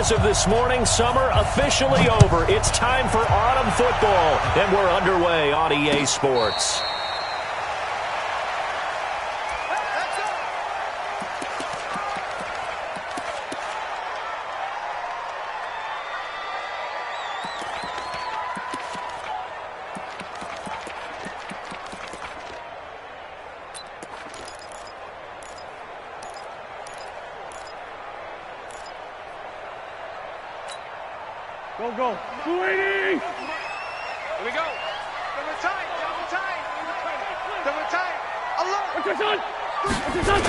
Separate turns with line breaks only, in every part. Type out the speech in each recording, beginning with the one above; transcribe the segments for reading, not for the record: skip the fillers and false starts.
as of this morning, summer officially over. It's time for autumn football, and we're underway on EA Sports.
Go, go. 280!
Here we go. Double time, double time. Double time. Alert.
What's your son? What's your son?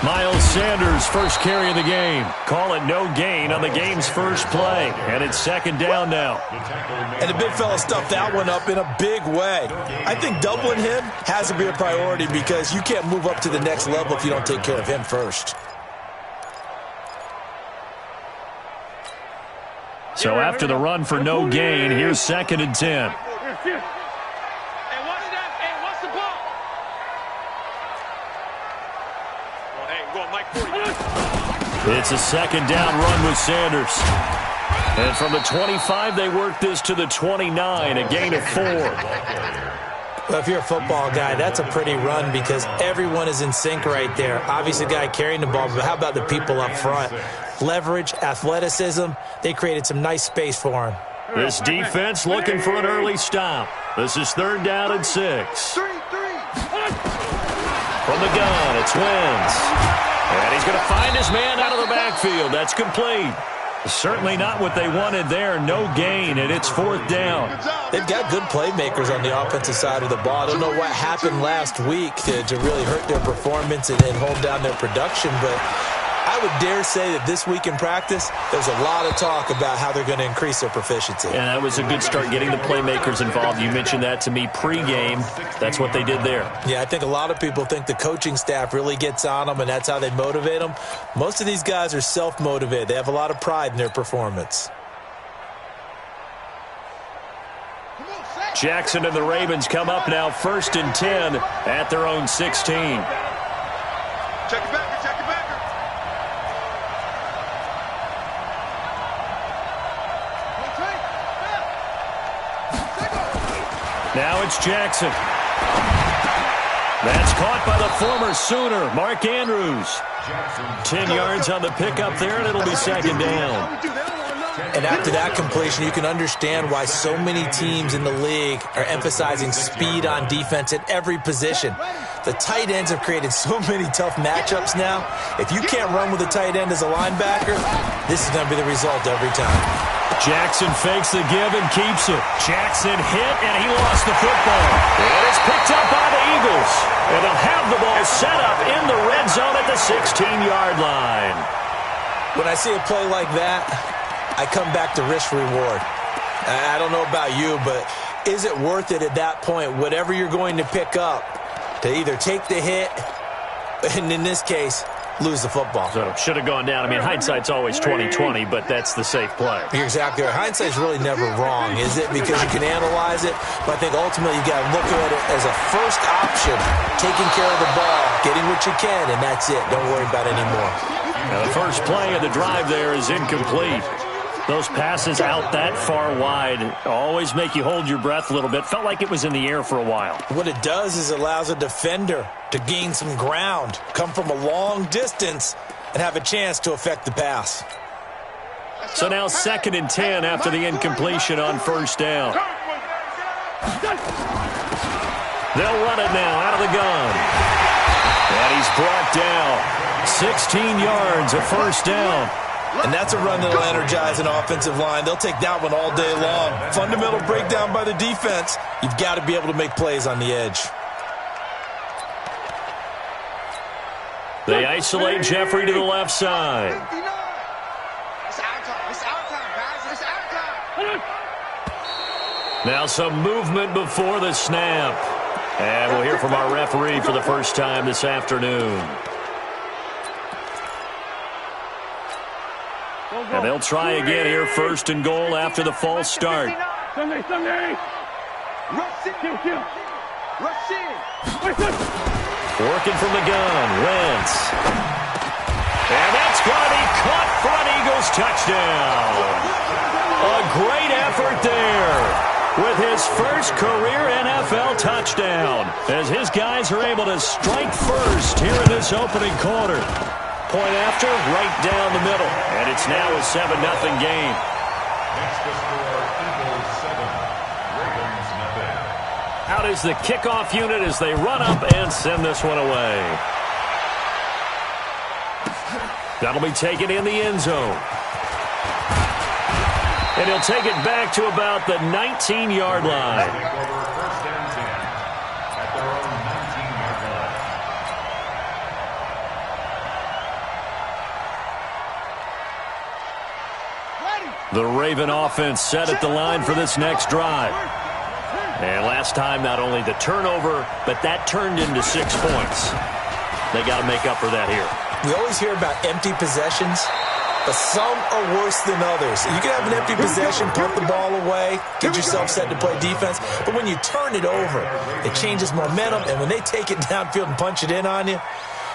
Miles Sanders, first carry of the game. Call it no gain on the game's first play. And it's second down now.
And the big fella stuffed that one up in a big way. I think doubling him has to be a priority because you can't move up to the next level if you don't take care of him first.
So after the run for no gain, here's 2nd and 10.
Hey, watch that. Hey, watch the ball. Oh, hey, go on, Mike 40.
It's a second down run with Sanders. And from the 25, they work this to the 29, a gain of 4.
Well, if you're a football guy, that's a pretty run because everyone is in sync right there. Obviously, the guy carrying the ball, but how about the people up front? Leverage, athleticism, they created some nice space for him.
This defense looking for an early stop. This is 3rd down and 6. From the gun, it's Wentz. And he's going to find his man out of the backfield. That's complete. Certainly not what they wanted there. No gain, and it's 4th down.
They've got good playmakers on the offensive side of the ball. I don't know what happened last week to really hurt their performance and hold down their production, but I would dare say that this week in practice, there's a lot of talk about how they're going to increase their proficiency.
And that was a good start getting the playmakers involved. You mentioned that to me pregame. That's what they did there.
Yeah, I think a lot of people think the coaching staff really gets on them, and that's how they motivate them. Most of these guys are self-motivated. They have a lot of pride in their performance.
Jackson and the Ravens come up now 1st and 10 at their own 16.
Check it back, check it back.
Now it's Jackson. That's caught by the former Sooner, Mark Andrews. 10 yards on the pickup there, and it'll be 2nd down.
And after that completion, you can understand why so many teams in the league are emphasizing speed on defense at every position. The tight ends have created so many tough matchups now. If you can't run with a tight end as a linebacker, this is going to be the result every time.
Jackson fakes the give and keeps it. Jackson hit, and he lost the football. And it's picked up by the Eagles. And they'll have the ball set up in the red zone at the 16-yard line.
When I see a play like that, I come back to risk-reward. I don't know about you, but is it worth it at that point, whatever you're going to pick up, to either take the hit, and in this case, lose the football?
So should have gone down. I mean, hindsight's always 20/20, but that's the safe play.
You're exactly right. Hindsight's really never wrong, is it? Because you can analyze it, but I think ultimately you got to look at it as a first option, taking care of the ball, getting what you can, and that's it. Don't worry about it anymore.
Now the first play of the drive there is incomplete. Those passes out that far wide always make you hold your breath a little bit. Felt like it was in the air for a while.
What it does is it allows a defender to gain some ground, come from a long distance, and have a chance to affect the pass.
So now 2nd and 10 after the incompletion on 1st down. They'll run it now out of the gun. And he's brought down 16 yards, a 1st down.
And that's a run that'll energize an offensive line. They'll take that one all day long. Fundamental breakdown by the defense. You've got to be able to make plays on the edge.
They isolate Jeffrey to the left side.
It's our time. It's our time, guys. It's our time.
Now some movement before the snap. And we'll hear from our referee for the first time this afternoon. And they'll try again here, 1st and goal after the false start.
Sunday!
Rush in. Rush in.
Working from the gun, Wentz. And that's going to be caught for an Eagles touchdown. A great effort there with his first career NFL touchdown as his guys are able to strike first here in this opening quarter. Point after, right down the middle. And it's now a 7-0 game.
Next to score, Eagles 7, Ravens nothing.
Out is the kickoff unit as they run up and send this one away. That'll be taken in the end zone. And he'll take it back to about the 19-yard line.
Take over first and 10 at their own 19-yard line.
The Raven offense set at the line for this next drive. And last time, not only the turnover, but that turned into 6 points. They got to make up for that here.
We always hear about empty possessions, but some are worse than others. You can have an empty possession, punt the ball away, get yourself set to play defense, but when you turn it over, it changes momentum, and when they take it downfield and punch it in on you,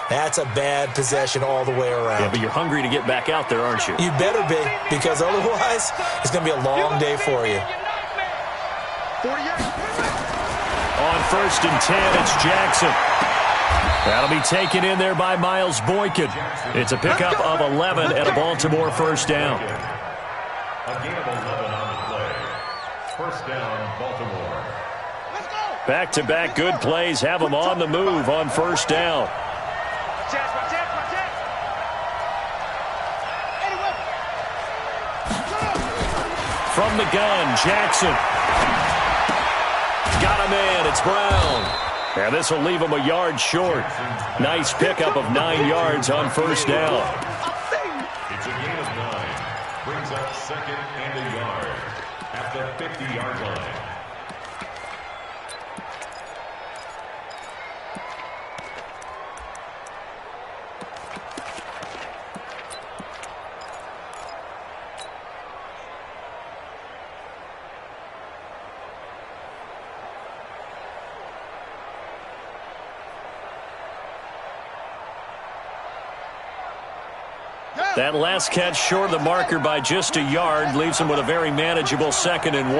that's a bad possession all the way around.
Yeah, but you're hungry to get back out there, aren't you?
You better be, because otherwise, it's going to be a long day for you.
On first and 10, it's Jackson. That'll be taken in there by Miles Boykin. It's a pickup of 11 and a Baltimore first down.
A gain of 11 on the play. First down, Baltimore.
Back-to-back good plays have them on the move on first down. From the gun, Jackson. Got a man, it's Brown. And this will leave him a yard short. Nice pickup of 9 yards on first down.
It's a gain of 9. Brings up second and a yard at the 50-yard line.
That last catch short of the marker by just a yard leaves him with a very manageable 2nd and 1.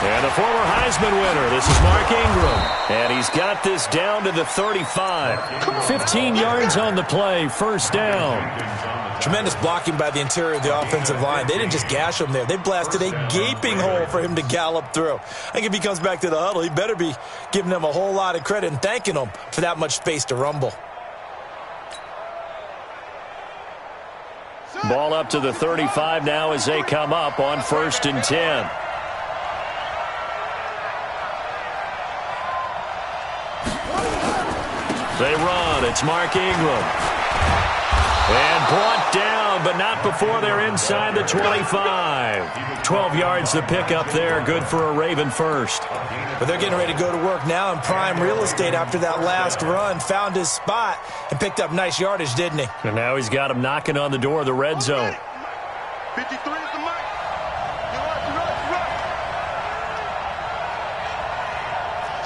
And the former Heisman winner, this is Mark Ingram. And he's got this down to the 35. 15 yards on the play, first down.
Tremendous blocking by the interior of the offensive line. They didn't just gash him there. They blasted a gaping hole for him to gallop through. I think if he comes back to the huddle, he better be giving them a whole lot of credit and thanking them for that much space to rumble.
Ball up to the 35 now as they come up on first and 10. They run. It's Mark Ingram. And brought down, but not before they're inside the 25. 12 yards to pick up there. Good for a Raven first.
But they're getting ready to go to work now in prime real estate after that last run. Found his spot and picked up nice yardage, didn't he?
And now he's got him knocking on the door of the red zone.
53 is the mark. You run.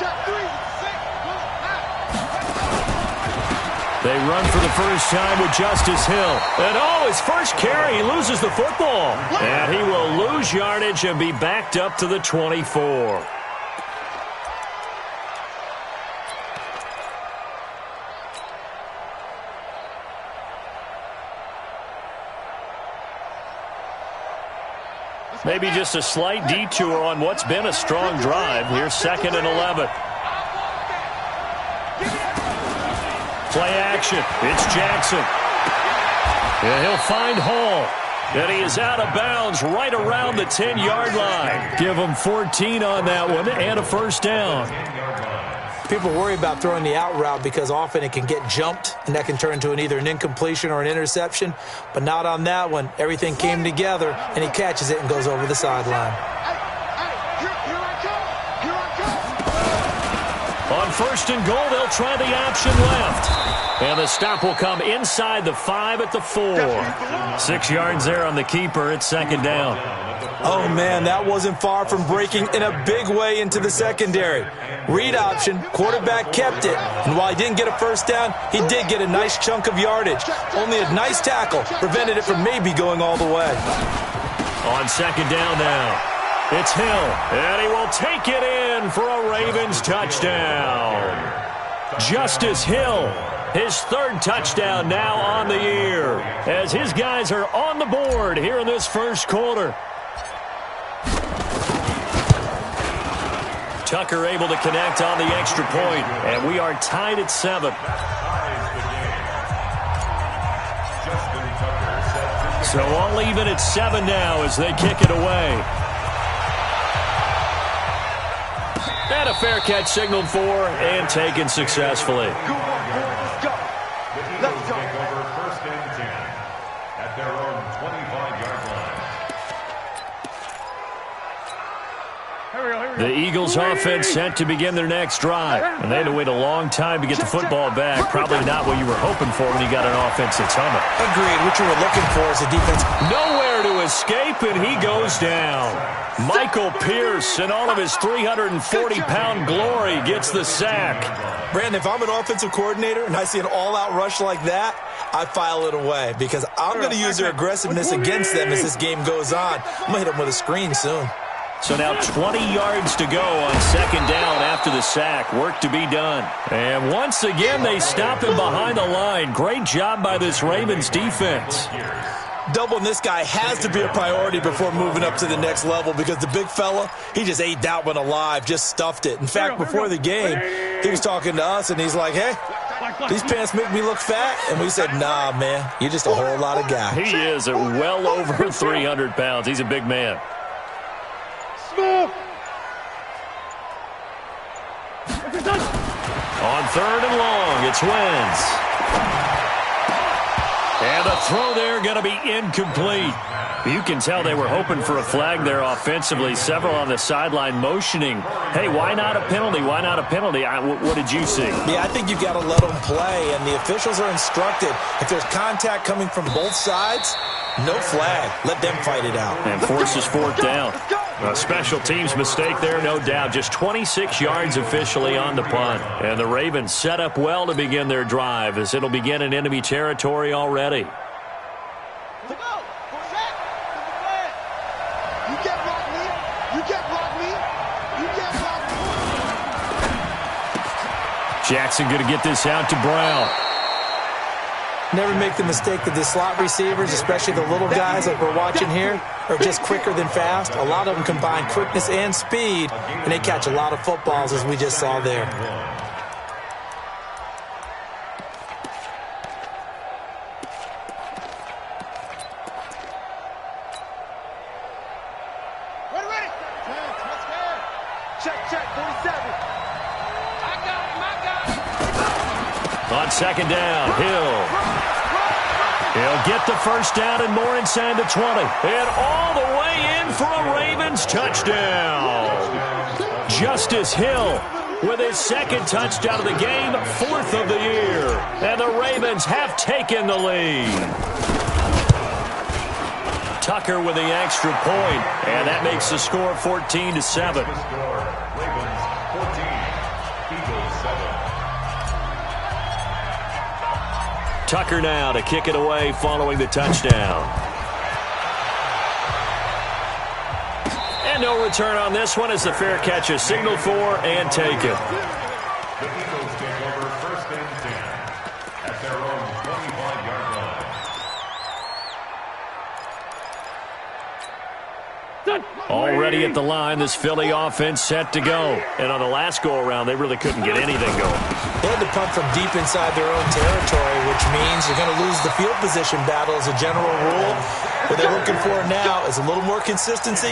Check 3, 6, 5.
They run for the first time with Justice Hill. And his first carry, he loses the football. And he will lose yardage and be backed up to the 24. Maybe just a slight detour on what's been a strong drive. Here's 2nd and 11. Play action. It's Jackson. And he'll find Hall. And he is out of bounds right around the 10-yard line. Give him 14 on that one and a first down.
People worry about throwing the out route because often it can get jumped, and that can turn into either an incompletion or an interception. But not on that one. Everything came together, and he catches it and goes over the sideline.
On first and goal, they'll try the option left. And the stop will come inside the 5 at the 4. 6 yards there on the keeper. It's second down.
Oh, man, that wasn't far from breaking in a big way into the secondary. Read option, quarterback kept it. And while he didn't get a first down, he did get a nice chunk of yardage. Only a nice tackle prevented it from maybe going all the way.
On second down now. It's Hill, and he will take it in for a Ravens touchdown. Justice Hill, his 3rd touchdown now on the year, as his guys are on the board here in this first quarter. Tucker able to connect on the extra point, and we are tied at 7. So all even at 7 now as they kick it away. And a fair catch signaled for and taken successfully.
The Eagles take over first and 10 at their own 25-yard line.
The Eagles offense set to begin their next drive. And they had to wait a long time to get the football back. Probably not what you were hoping for when you got an offense that's humming.
Agreed. What you were looking for is a defense.
Nowhere to escape, and he goes down. Michael Pierce, in all of his 340-pound glory, gets the sack.
Brandon, if I'm an offensive coordinator and I see an all-out rush like that, I file it away because I'm going to use their aggressiveness against them as this game goes on. I'm going to hit them with a screen soon.
So now 20 yards to go on second down after the sack. Work to be done. And once again, they stop him behind the line. Great job by this Ravens defense.
Doubling this guy has to be a priority before moving up to the next level because the big fella, he just ate that one alive, just stuffed it. In fact, before the game, he was talking to us, and he's like, hey, these pants make me look fat. And we said, nah, man, you're just a whole lot of guy.
He is at well over 300 pounds. He's a big man. On third and long, it's Wentz. And the throw there going to be incomplete. You can tell they were hoping for a flag there offensively. Several on the sideline motioning, hey, why not a penalty? Why not a penalty? What did you see?
Yeah, I think you've got to let them play, and the officials are instructed. If there's contact coming from both sides, no flag. Let them fight it out.
And forces fourth down. A special teams mistake there, no doubt. Just 26 yards officially on the punt. And the Ravens set up well to begin their drive as it'll begin in enemy territory already. Jackson going to get this out to Brown.
Never make the mistake that the slot receivers, especially the little guys like we're watching here, are just quicker than fast. A lot of them combine quickness and speed, and they catch a lot of footballs, as we just saw there.
Ready. Check, 47.
On second down, Hill. He'll get the first down and more inside the 20. And all the way in for a Ravens touchdown. Justice Hill with his second touchdown of the game, 4th of the year. And the Ravens have taken the lead. Tucker with the extra point, and that makes the score 14-7.
Ravens 14, Eagles 7.
Tucker now to kick it away following the touchdown. And no return on this one as the fair catch is signaled for and taken.
The Eagles take over first and 10 at their own 25-yard line.
Already at the line, this Philly offense set to go. And on the last go-around, they really couldn't get anything going.
They had to punt from deep inside their own territory, which means you're going to lose the field position battle as a general rule. What they're looking for now is a little more consistency,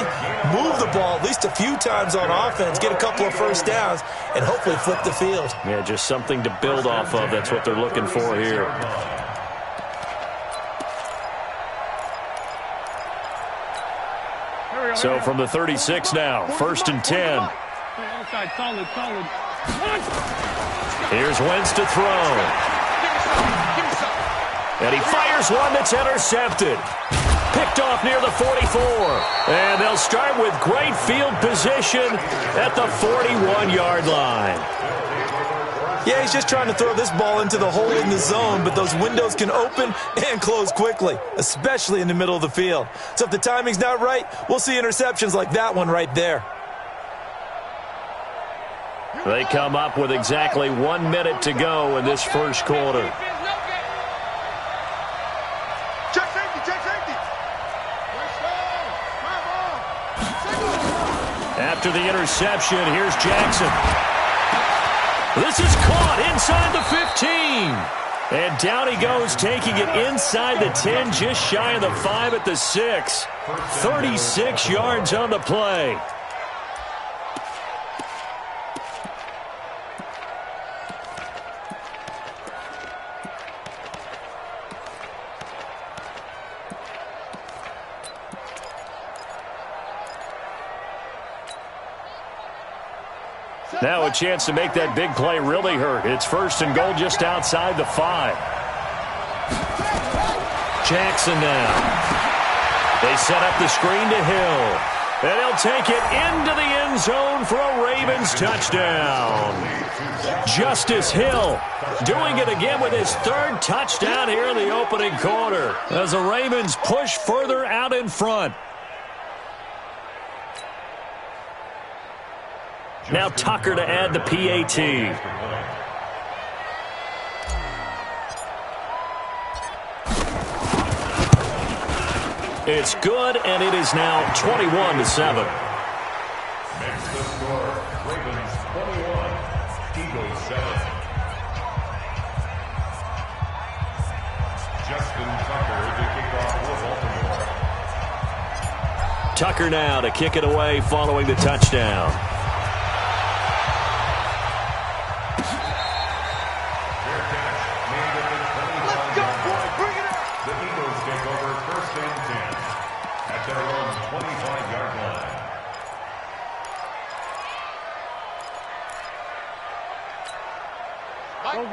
move the ball at least a few times on offense, get a couple of first downs, and hopefully flip the field.
Yeah, just something to build off of. That's what they're looking for here. So from the 36 now, 1st and 10. Here's Wentz to throw. And he fires one that's intercepted. Picked off near the 44. And they'll start with great field position at the 41-yard line.
Yeah, he's just trying to throw this ball into the hole in the zone, but those windows can open and close quickly, especially in the middle of the field. So if the timing's not right, we'll see interceptions like that one right there.
They come up with exactly 1 minute to go in this first quarter.
Check safety, check safety.
After the interception, here's Jackson. This is caught inside the 15. And down he goes, taking it inside the 10, just shy of the 5 at the 6. 36 yards on the play. Now a chance to make that big play really hurt. It's first and goal just outside the 5. Jackson now. They set up the screen to Hill. And he'll take it into the end zone for a Ravens touchdown. Justice Hill doing it again with his 3rd touchdown here in the opening quarter as the Ravens push further out in front. Now Tucker to add the PAT. It's good, and it is now 21-7.
Makes the score Ravens 21, Eagles 7. Justin Tucker to kick off for Baltimore.
Tucker now to kick it away following the touchdown.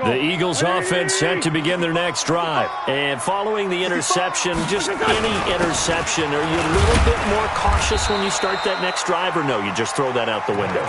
The Eagles offense set to begin their next drive. And following the interception, just any interception, are you a little bit more cautious when you start that next drive, or no, you just throw that out the window?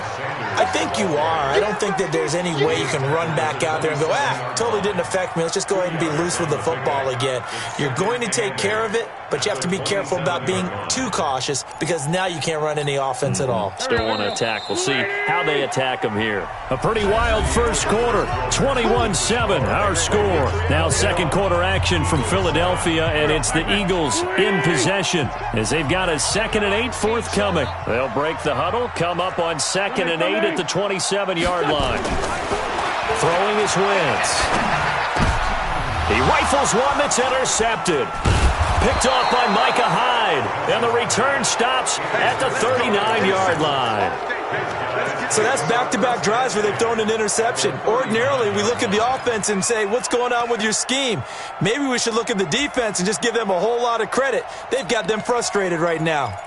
I think you are. I don't think that there's any way you can run back out there and go, totally didn't affect me. Let's just go ahead and be loose with the football again. You're going to take care of it, but you have to be careful about being too cautious because now you can't run any offense at all.
Still want to attack. We'll see how they attack them here. A pretty wild first quarter. 21-7, our score. Now second quarter action from Philadelphia, and it's the Eagles in possession as they've got a 2nd and 8 forthcoming. They'll break the huddle, come up on 2nd and 8 at the 27-yard line. Throwing his Wentz. He rifles one that's intercepted. Picked off by Micah Hyde, and the return stops at the 39-yard line.
So that's back-to-back drives where they've thrown an interception. Ordinarily, we look at the offense and say, what's going on with your scheme? Maybe we should look at the defense and just give them a whole lot of credit. They've got them frustrated right now.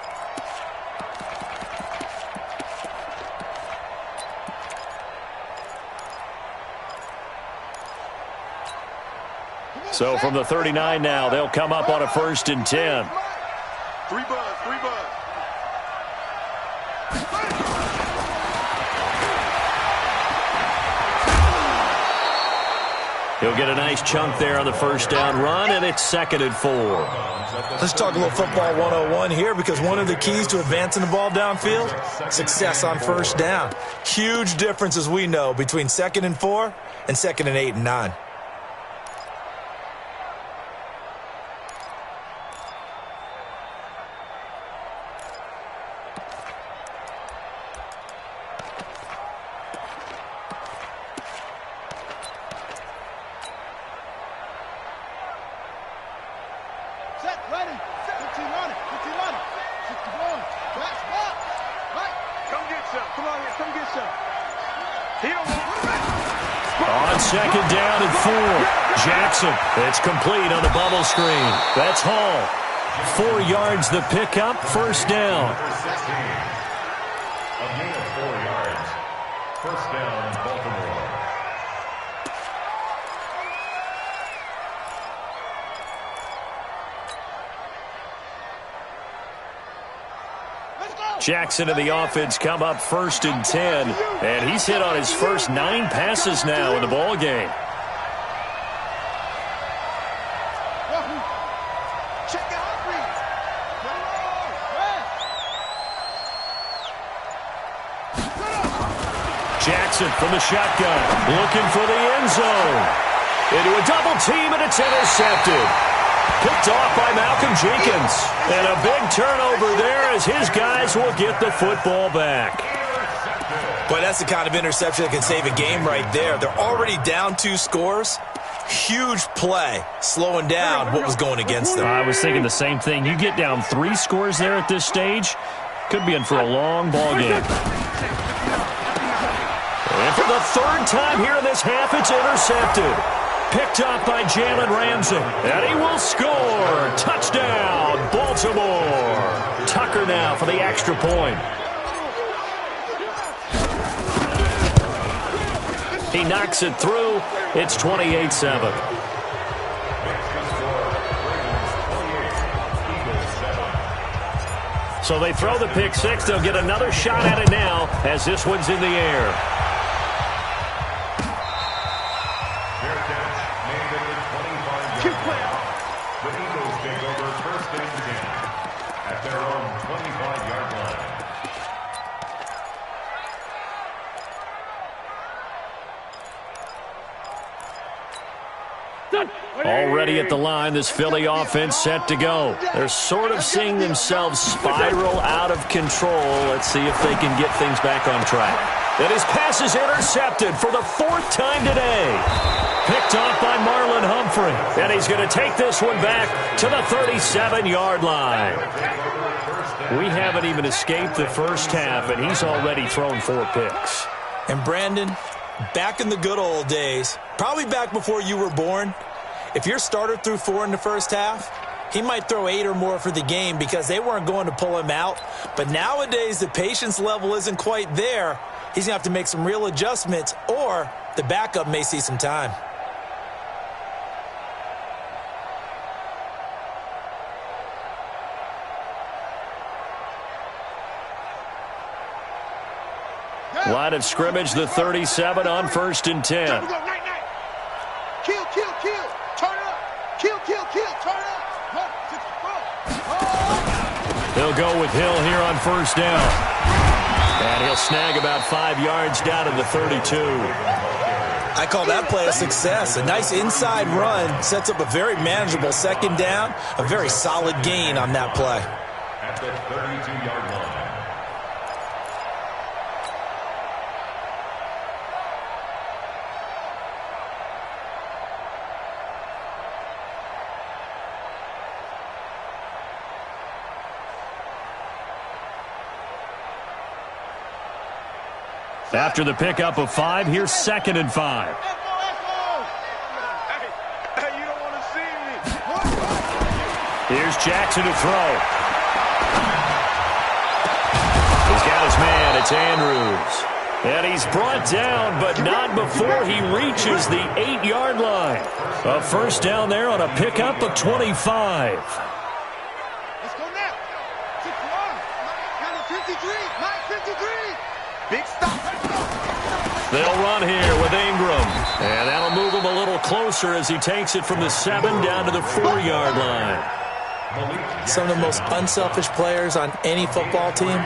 So from the 39 now, they'll come up on a 1st and 10.
3 buzz, 3 buzz.
He'll get a nice chunk there on the first down run, and it's 2nd and 4.
Let's talk a little football 101 here, because one of the keys to advancing the ball downfield, success on first down. Huge difference, as we know, between 2nd and 4 and 2nd and 8 and 9.
On 2nd down and 4, Jackson. It's complete on the bubble screen. That's Hall. 4 yards the pickup, 1st down.
First down, Baltimore.
Jackson and the offense come up 1st and 10, and he's hit on his first 9 passes now in the ball game. Jackson from the shotgun, looking for the end zone. Into a double team, and it's intercepted. Picked off by Malcolm Jenkins. And a big turnover there as his guys will get the football back.
But that's the kind of interception that can save a game right there. They're already down 2 scores. Huge play, slowing down what was going against them.
I was thinking the same thing. You get down 3 scores there at this stage, could be in for a long ball game. And for the 3rd time here in this half, it's intercepted. Picked up by Jalen Ramsey. And he will score. Touchdown, Baltimore. Tucker now for the extra point. He knocks it through. It's 28-7. So they throw the pick 6. They'll get another shot at it now as this one's in the air.
The Eagles take over 1st and 10 at their own 25-yard line.
Already at the line, this Philly offense set to go. They're sort of seeing themselves spiral out of control. Let's see if they can get things back on track. And his pass is intercepted for the 4th time today. Picked off by Marlon Humphrey. And he's going to take this one back to the 37-yard line. We haven't even escaped the first half, and he's already thrown 4 picks.
And Brandon, back in the good old days, probably back before you were born, if your starter threw 4 in the first half, he might throw 8 or more for the game because they weren't going to pull him out. But nowadays, the patience level isn't quite there. He's going to have to make some real adjustments, or the backup may see some time.
Line of scrimmage, the 37 on 1st and 10.
Kill, kill, kill. Turn it up. Kill, kill, kill. Turn it up.
They'll go with Hill here on 1st down. And he'll snag about 5 yards down to the 32.
I call that play a success. A nice inside run sets up a very manageable 2nd down. A very solid gain on that play.
At the 32-yard line.
After the pickup of 5, here's 2nd and 5.
Hey, you don't want to see me.
Here's Jackson to throw. He's got his man. It's Andrews. And he's brought down, but not before he reaches the 8-yard line. A 1st down there on a pickup of 25.
Let's go now. 61. 53. Big stop.
They'll run here with Ingram. And that'll move him a little closer as he takes it from the 7 down to the 4-yard line.
Some of the most unselfish players on any football team,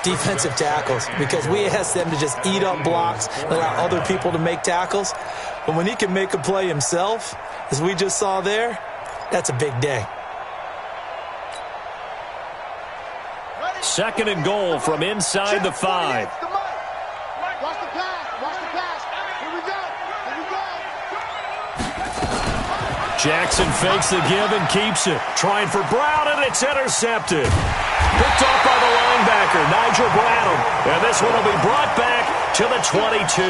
defensive tackles, because we ask them to just eat up blocks and allow other people to make tackles. But when he can make a play himself, as we just saw there, that's a big day.
2nd and goal from inside the 5.
Watch the pass. Here we go.
Jackson fakes the give and keeps it. Trying for Brown, and it's intercepted. Picked off by the linebacker, Nigel Brown. And this one will be brought back to the 22.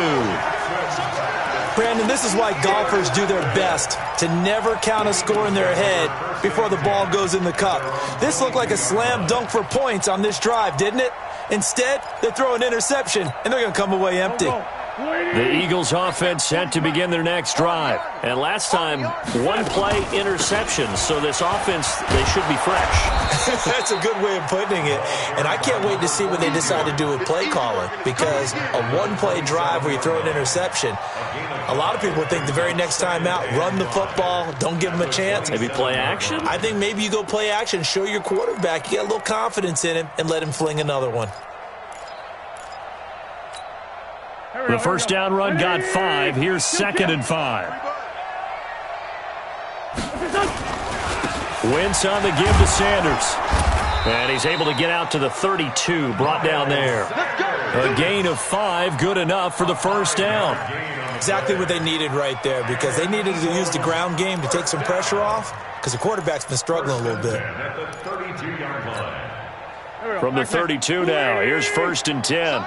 Brandon, this is why golfers do their best to never count a score in their head before the ball goes in the cup. This looked like a slam dunk for points on this drive, didn't it? Instead, they throw an interception, and they're going to come away empty.
The Eagles offense set to begin their next drive. And last time, one-play interception. So this offense, they should be fresh.
That's a good way of putting it. And I can't wait to see what they decide to do with play calling. Because a one-play drive where you throw an interception, a lot of people think the very next time out, run the football, don't give them a chance.
Maybe play action?
I think maybe you go play action, show your quarterback you got a little confidence in him, and let him fling another one.
The first down run got 5. Here's 2nd and 5. Wentz on the give to Sanders. And he's able to get out to the 32, brought down there. A gain of 5, good enough for the first down.
Exactly what they needed right there, because they needed to use the ground game to take some pressure off, because the quarterback's been struggling a little bit.
From the 32 now, here's 1st and 10.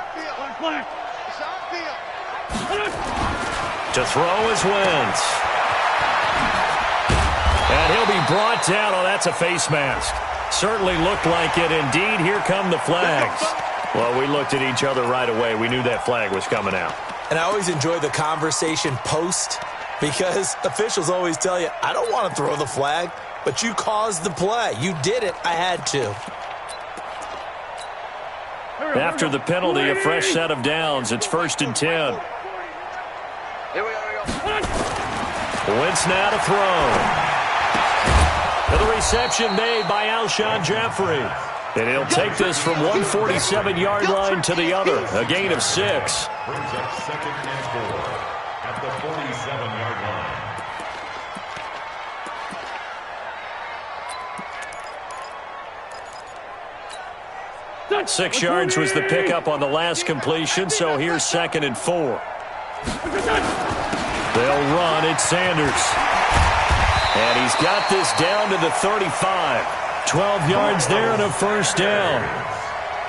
To throw is Wentz. And he'll be brought down. Oh, that's a face mask. Certainly looked like it. Indeed, here come the flags. Well, we looked at each other right away. We knew that flag was coming out.
And I always enjoy the conversation post, because officials always tell you, I don't want to throw the flag, but you caused the play. You did it. I had to.
After the penalty, a fresh set of downs. It's 1st and 10.
Here we go.
Wentz now to throw. The reception made by Alshon Jeffrey. And he'll take this from 147-yard line to the other. A gain of 6.
Brings up 2nd and 4 at the 47-yard line.
6 yards was the pickup on the last completion, so here's 2nd and 4. They'll run. It's Sanders. And he's got this down to the 35. 12 yards there and a first down.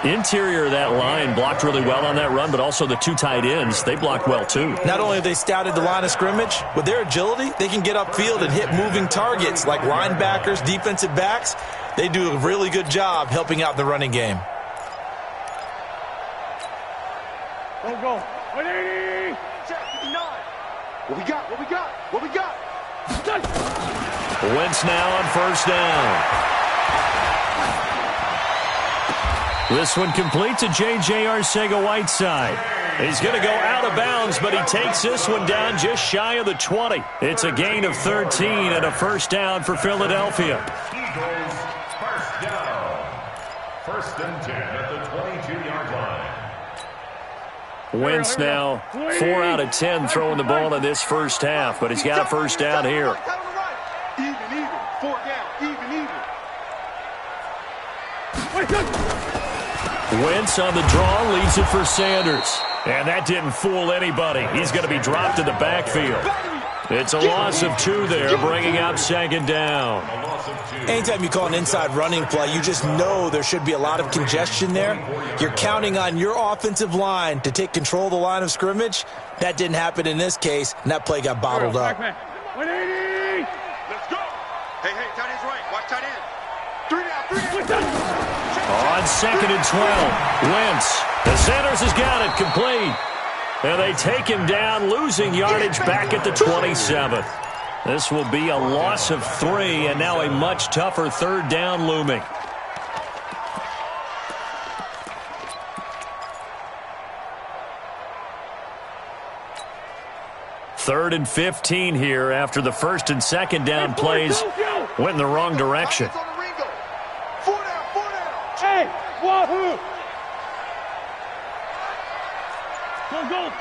Interior of that line blocked really well on that run, but also the 2 tight ends, they blocked well too.
Not only have they scouted the line of scrimmage, with their agility, they can get upfield and hit moving targets like linebackers, defensive backs. They do a really good job helping out the running game.
Go. 180.
What we got? What we got? What we got?
Wentz now on first down. This one complete to J.J. Arcega-Whiteside. He's going to go out of bounds, but he takes this one down just shy of the 20. It's a gain of 13 and a first down for Philadelphia.
Eagles, first down. 1st and 10 at the 22-yard line.
Wentz now 4 out of 10 throwing the ball in this first half, but he's got a first down here.
Even. 4 down. Even.
Wentz on the draw, leaves it for Sanders. And that didn't fool anybody. He's going to be dropped in the backfield. It's a loss of 2 there, bringing up 2nd down.
Anytime you call an inside running play, you just know there should be a lot of congestion there. You're counting on your offensive line to take control of the line of scrimmage. That didn't happen in this case, and that play got bottled up.
180.
Let's go. Hey, tight end's right. Watch tight end. 3 down.
On 2nd and 12, Wentz. The Sanders has got it complete. And they take him down, losing yardage back at the 27. This will be a loss of 3, and now a much tougher 3rd down looming. Third and 15 here after the 1st and 2nd down plays went in the wrong direction.
4 down.
Hey, wahoo! Go.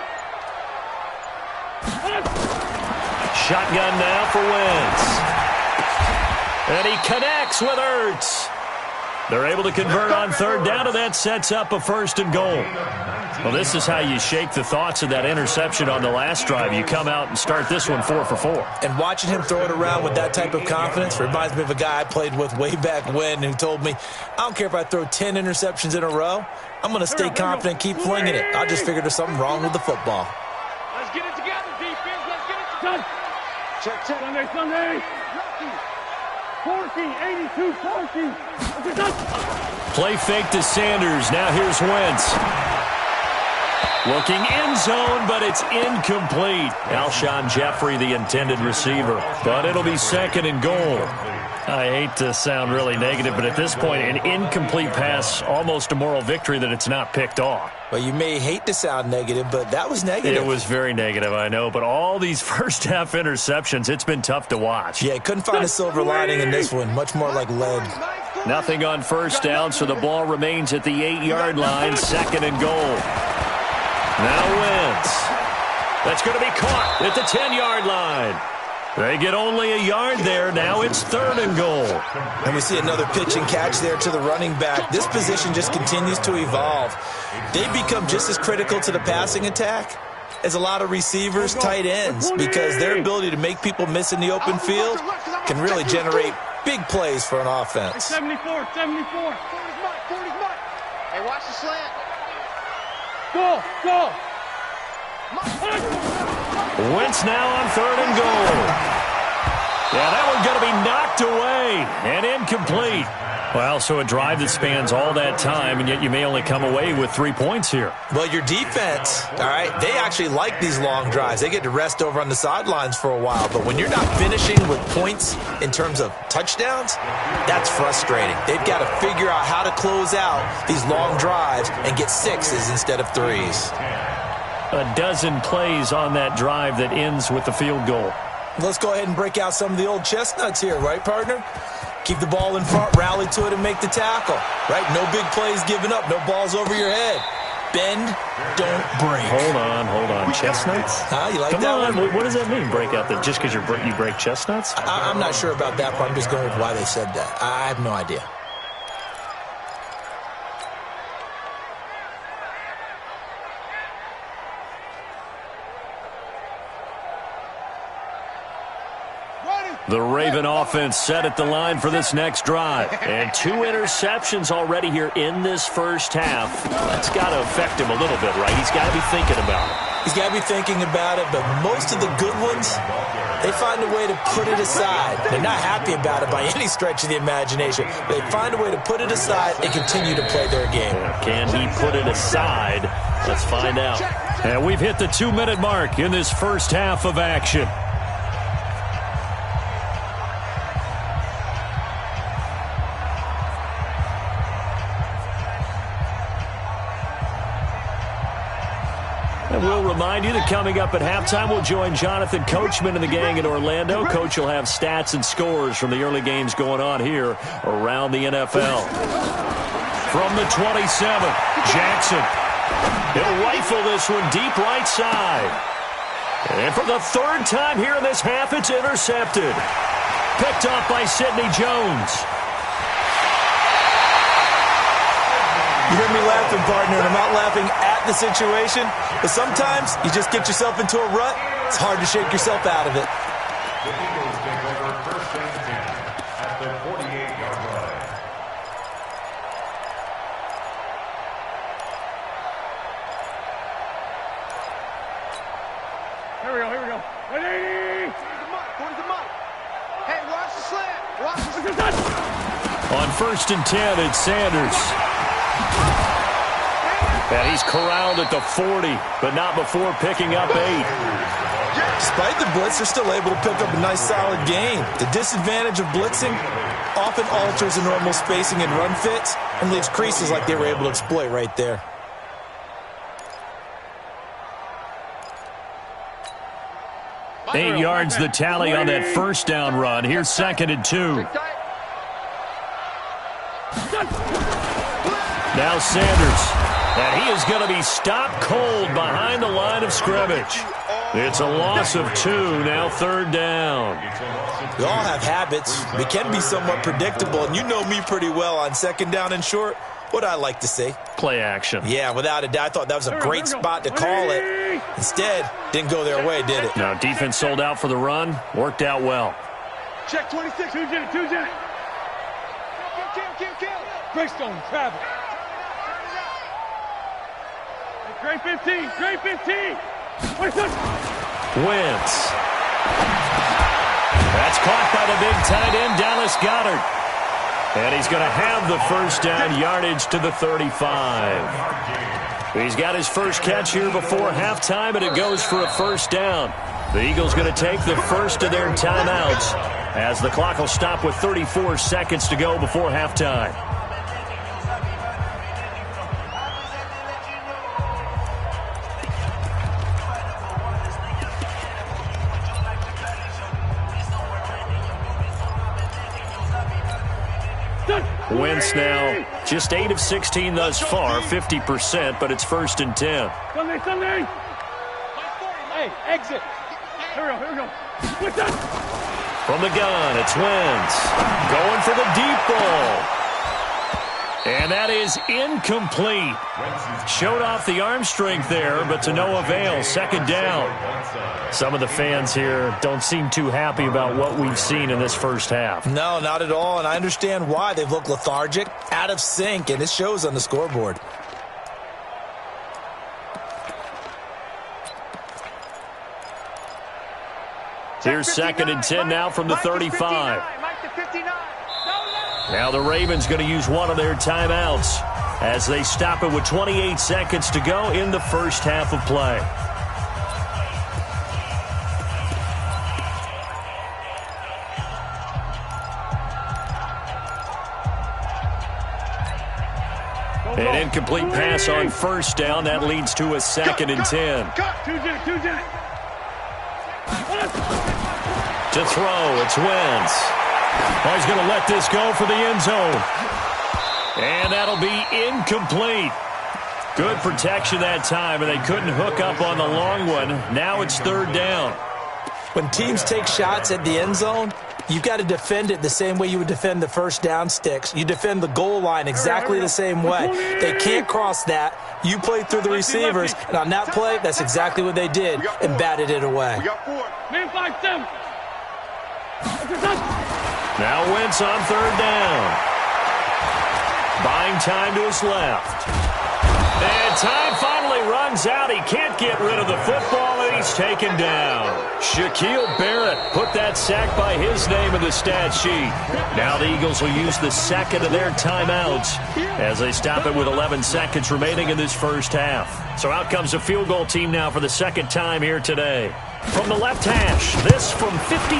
Shotgun now for Wentz. And he connects with Ertz. They're able to convert on 3rd down, and that sets up a 1st and goal. Well, this is how you shake the thoughts of that interception on the last drive. You come out and start this one 4 for 4.
And watching him throw it around with that type of confidence reminds me of a guy I played with way back when who told me, I don't care if I throw 10 interceptions in a row. I'm going to stay confident, keep flinging it. I just figured there's something wrong with the football.
Let's get it together, defense. Let's get it together. Check. Sunday. 14, 82, 14.
Play fake to Sanders. Now here's Wentz. Looking end zone, but it's incomplete. Alshon Jeffrey, the intended receiver. But it'll be second and goal. I hate to sound really negative, but at this point, an incomplete pass, almost a moral victory that it's not picked off.
Well, you may hate to sound negative, but that was negative.
It was very negative, I know. But all these first-half interceptions, it's been tough to watch.
Yeah, couldn't find a silver lining in this one. Much more like lead.
Nothing on first down, so the ball remains at the 8-yard line, second and goal. Now Wentz. That's going to be caught at the 10-yard line. They get only a yard there. Now it's third and goal.
And we see another pitch and catch there to the running back. This position just continues to evolve. They become just as critical to the passing attack as a lot of receivers, tight ends, because their ability to make people miss in the open field can really generate big plays for an offense.
74, 74. 40's mine.
Hey, watch the slant.
Go.
Wentz now on third and goal. Yeah, that one's going to be knocked away and incomplete. Well, so a drive that spans all that time, and yet you may only come away with 3 points here.
Well, your defense, all right, they actually like these long drives. They get to rest over on the sidelines for a while. But when you're not finishing with points in terms of touchdowns, that's frustrating. They've got to figure out how to close out these long drives and get sixes instead of threes.
A dozen plays on that drive that ends with the field goal.
Let's go ahead and break out some of the old chestnuts here, right, partner? Keep the ball in front, rally to it, and make the tackle, right? No big plays given up, no balls over your head. Bend, don't break.
Hold on. Chestnuts?
Huh? You like
Come
that
on.
one?
What does that mean, break out? That just because you break chestnuts?
I'm not sure about that part. I'm just going with why they said that. I have no idea.
The Raven offense set at the line for this next drive. And 2 interceptions already here in this first half. That's got to affect him a little bit, right? He's got to be thinking about it.
He's got to be thinking about it, but most of the good ones, they find a way to put it aside. They're not happy about it by any stretch of the imagination. They find a way to put it aside and continue to play their game.
Can he put it aside? Let's find out. And we've hit the 2-minute mark in this first half of action. And we'll remind you that coming up at halftime, we'll join Jonathan Coachman and the gang in Orlando. Coach will have stats and scores from the early games going on here around the NFL. From the 27, Jackson. He'll rifle this one deep right side. And for the third time here in this half, it's intercepted. Picked off by Sidney Jones.
You hear me laughing, partner, and I'm not laughing at the situation, but sometimes you just get yourself into a rut. It's hard to shake yourself out of it.
The Eagles take over first and 10 at the 48-yard line.
Here we go. 180.
Go to the mud. Hey, watch the slant. Watch the slant.
On first and 10, it's Sanders. And he's corralled at the 40, but not before picking up 8.
Despite the blitz, they're still able to pick up a nice, solid gain. The disadvantage of blitzing often alters the normal spacing and run fits and leaves creases like they were able to exploit right there.
Eight yards the tally on that first down run. Here's second and 2. Now Sanders. And he is going to be stopped cold behind the line of scrimmage. It's a loss of 2, now third down.
We all have habits. We can be somewhat predictable, and you know me pretty well on second down and short. What I like to say.
Play action.
Yeah, without a doubt. I thought that was a great spot to call it. Instead, didn't go their way, did it?
Now, defense sold out for the run. Worked out well.
Check 26. Who's in it? Kill. Breakstone, travel. Great 15.
Wentz. That's caught by the big tight end, Dallas Goedert. And he's going to have the first down, yardage to the 35. He's got his first catch here before halftime, and it goes for a first down. The Eagles going to take the first of their timeouts as the clock will stop with 34 seconds to go before halftime. Wentz now just 8 of 16 thus far, 50%, but it's 1st and 10.
Sunday. Hey, exit. Here we go. What's that?
From the gun, it's Wentz. Going for the deep ball. And that is incomplete. Showed off the arm strength there, but to no avail. Second down. Some of the fans here don't seem too happy about what we've seen in this first half.
No, not at all, and I understand why. They've looked lethargic, out of sync, and it shows on the scoreboard.
Here's 2nd and 10 now from the 35. Now the Ravens going to use one of their timeouts as they stop it with 28 seconds to go in the first half of play. An incomplete pass on first down. That leads to a 2nd and 10. To throw, it's Wentz. Oh, he's going to let this go for the end zone. And that'll be incomplete. Good protection that time, and they couldn't hook up on the long one. Now it's 3rd down.
When teams take shots at the end zone, you've got to defend it the same way you would defend the first down sticks. You defend the goal line exactly the same way. They can't cross that. You play through the receivers, and on that play, that's exactly what they did and batted it away.
Man, 5-7.
Now Wentz on 3rd down. Buying time to his left. And time finally runs out. He can't get rid of the football, and he's taken down. Shaquille Barrett put that sack by his name in the stat sheet. Now the Eagles will use the 2nd of their timeouts as they stop it with 11 seconds remaining in this first half. So out comes the field goal team now for the 2nd time here today. From the left hash, this from 53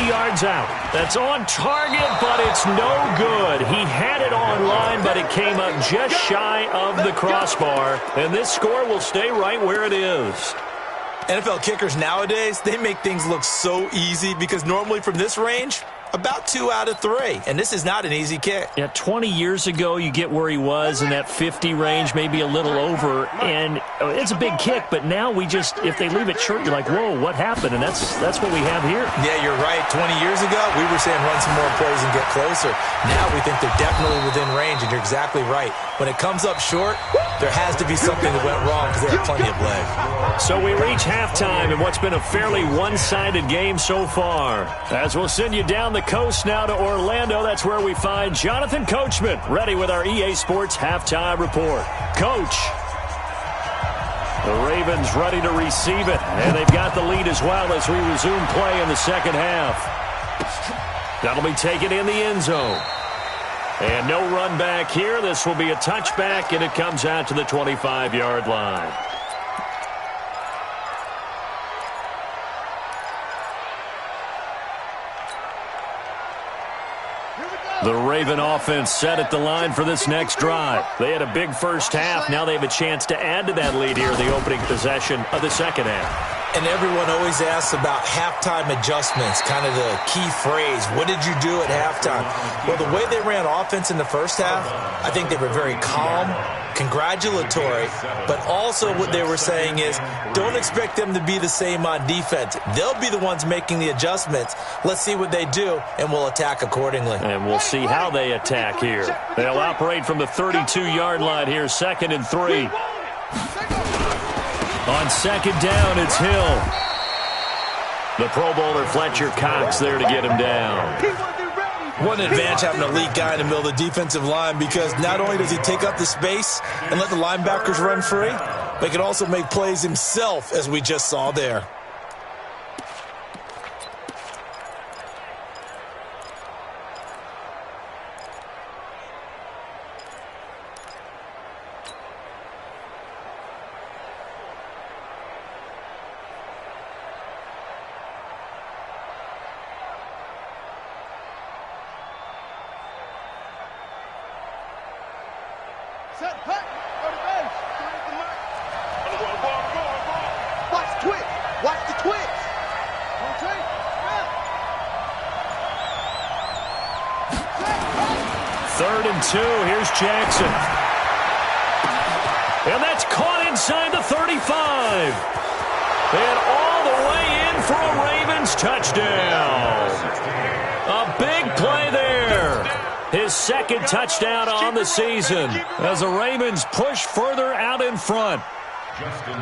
yards out. That's on target, but it's no good. He had it on line, but it came up just shy of the crossbar. And this score will stay right where it is.
NFL kickers nowadays, they make things look so easy because normally from this range, about 2 out of 3. And this is not an easy kick.
Yeah, 20 years ago, you get where he was in that 50 range, maybe a little over. And it's a big kick, but now we just, if they leave it short, you're like, whoa, what happened? And that's what we have here.
Yeah, you're right. 20 years ago, we were saying run some more plays and get closer. Now we think they're definitely within range, and you're exactly right. When it comes up short, there has to be something that went wrong because they have plenty of leg.
So we reach halftime in what's been a fairly one-sided game so far. As we'll send you down the coast now to Orlando, that's where we find Jonathan Coachman ready with our EA Sports halftime report. Coach, the Ravens ready to receive it, and they've got the lead as well as we resume play in the second half. That'll be taken in the end zone. And no run back here. This will be a touchback, and it comes out to the 25-yard line. The Raven offense set at the line for this next drive. They had a big first half. Now they have a chance to add to that lead here in the opening possession of the second half.
And everyone always asks about halftime adjustments, kind of the key phrase. What did you do at halftime? Well, the way they ran offense in the first half, I think they were very calm, congratulatory, but also what they were saying is don't expect them to be the same on defense. They'll be the ones making the adjustments. Let's see what they do, and we'll attack accordingly.
And we'll see how they attack here. They'll operate from the 32-yard line here, 2nd and 3. On second down, it's Hill. The Pro Bowler Fletcher Cox there to get him down.
What an advantage having an elite guy in the middle of the defensive line, because not only does he take up the space and let the linebackers run free, but he can also make plays himself, as we just saw there.
Watch the twitch. Watch the twitch.
Third and 2. Here's Jackson. And that's caught inside the 35. And all the way in for a Ravens touchdown. A big play there. His second touchdown on the season as the Ravens push further out in front.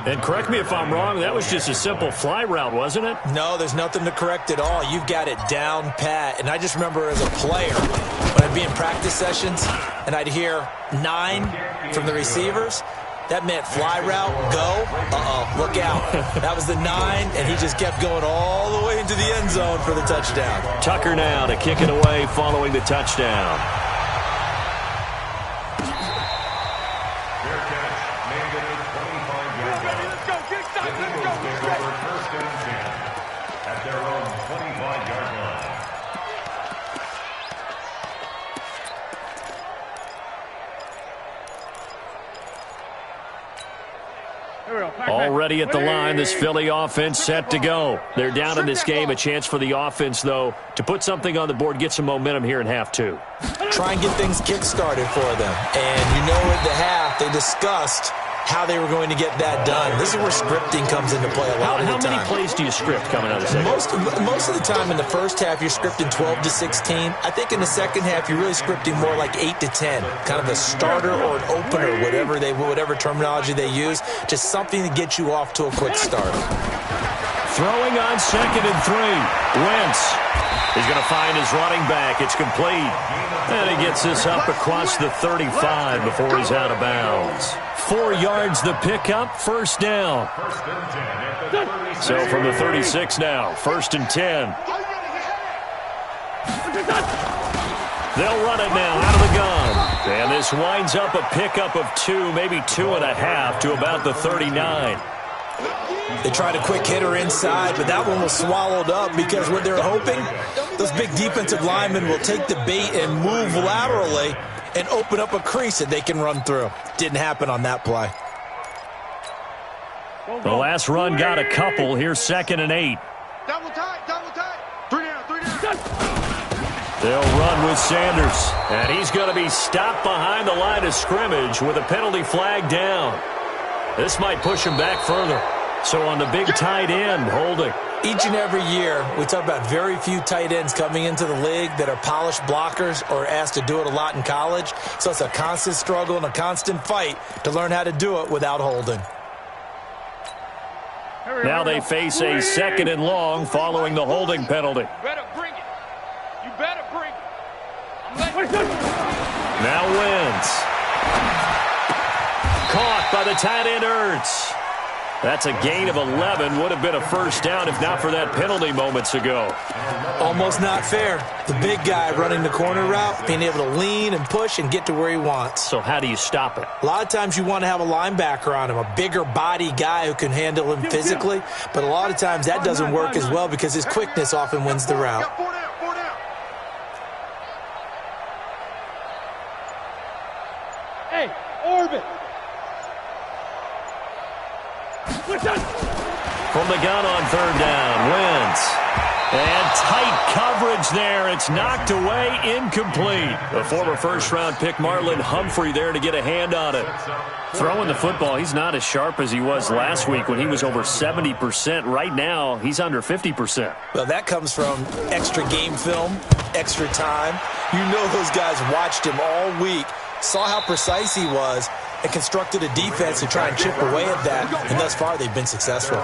And correct me if I'm wrong, that was just a simple fly route, wasn't it?
No, there's nothing to correct at all. You've got it down pat. And I just remember as a player, when I'd be in practice sessions and I'd hear 9 from the receivers, that meant fly route, go, look out. That was the 9, and he just kept going all the way into the end zone for the touchdown.
Tucker now to kick it away following the touchdown. Already at the line, this Philly offense set to go. They're down in this game. A chance for the offense, though, to put something on the board, get some momentum here in half 2.
Try and get things kick-started for them. And you know at the half, they discussed how they were going to get that done. This is where scripting comes into play a lot of the time.
How many plays do you script coming out of the second?
Most of the time in the first half, you're scripting 12 to 16. I think in the second half, you're really scripting more like 8 to 10. Kind of a starter or an opener, whatever terminology they use. Just something to get you off to a quick start.
Throwing on 2nd and 3. Wentz. He's going to find his running back. It's complete. And he gets this up across the 35 before he's out of bounds. 4 yards the pickup, first down. So from the 36 now, 1st and 10. They'll run it now out of the gun. And this winds up a pickup of 2, maybe 2.5 to about the 39.
They tried a quick hitter inside, but that one was swallowed up because what they're hoping, those big defensive linemen will take the bait and move laterally and open up a crease that they can run through. Didn't happen on that play.
The last run got a couple. Here's 2nd and 8.
Double tight. 3 down.
They'll run with Sanders. And he's going to be stopped behind the line of scrimmage with a penalty flag down. This might push him back further. So on the big tight end, holding.
Each and every year, we talk about very few tight ends coming into the league that are polished blockers or asked to do it a lot in college. So it's a constant struggle and a constant fight to learn how to do it without holding.
Now they face a 2nd and long following the holding penalty.
You better bring it.
Now Wentz. Caught by the tight end Ertz. That's a gain of 11. Would have been a first down if not for that penalty moments ago.
Almost not fair. The big guy running the corner route, being able to lean and push and get to where he wants.
So how do you stop it?
A lot of times you want to have a linebacker on him, a bigger body guy who can handle him physically. But a lot of times that doesn't work as well because his quickness often wins the route.
4 down.
Hey, orbit.
From the gun on 3rd down, Wentz. And tight coverage there. It's knocked away, incomplete. The former first-round pick Marlon Humphrey there to get a hand on it. Throwing the football, he's not as sharp as he was last week when he was over 70%. Right now, he's under 50%.
Well, that comes from extra game film, extra time. You know those guys watched him all week, saw how precise he was, and constructed a defense to try and chip away at that, and thus far they've been successful.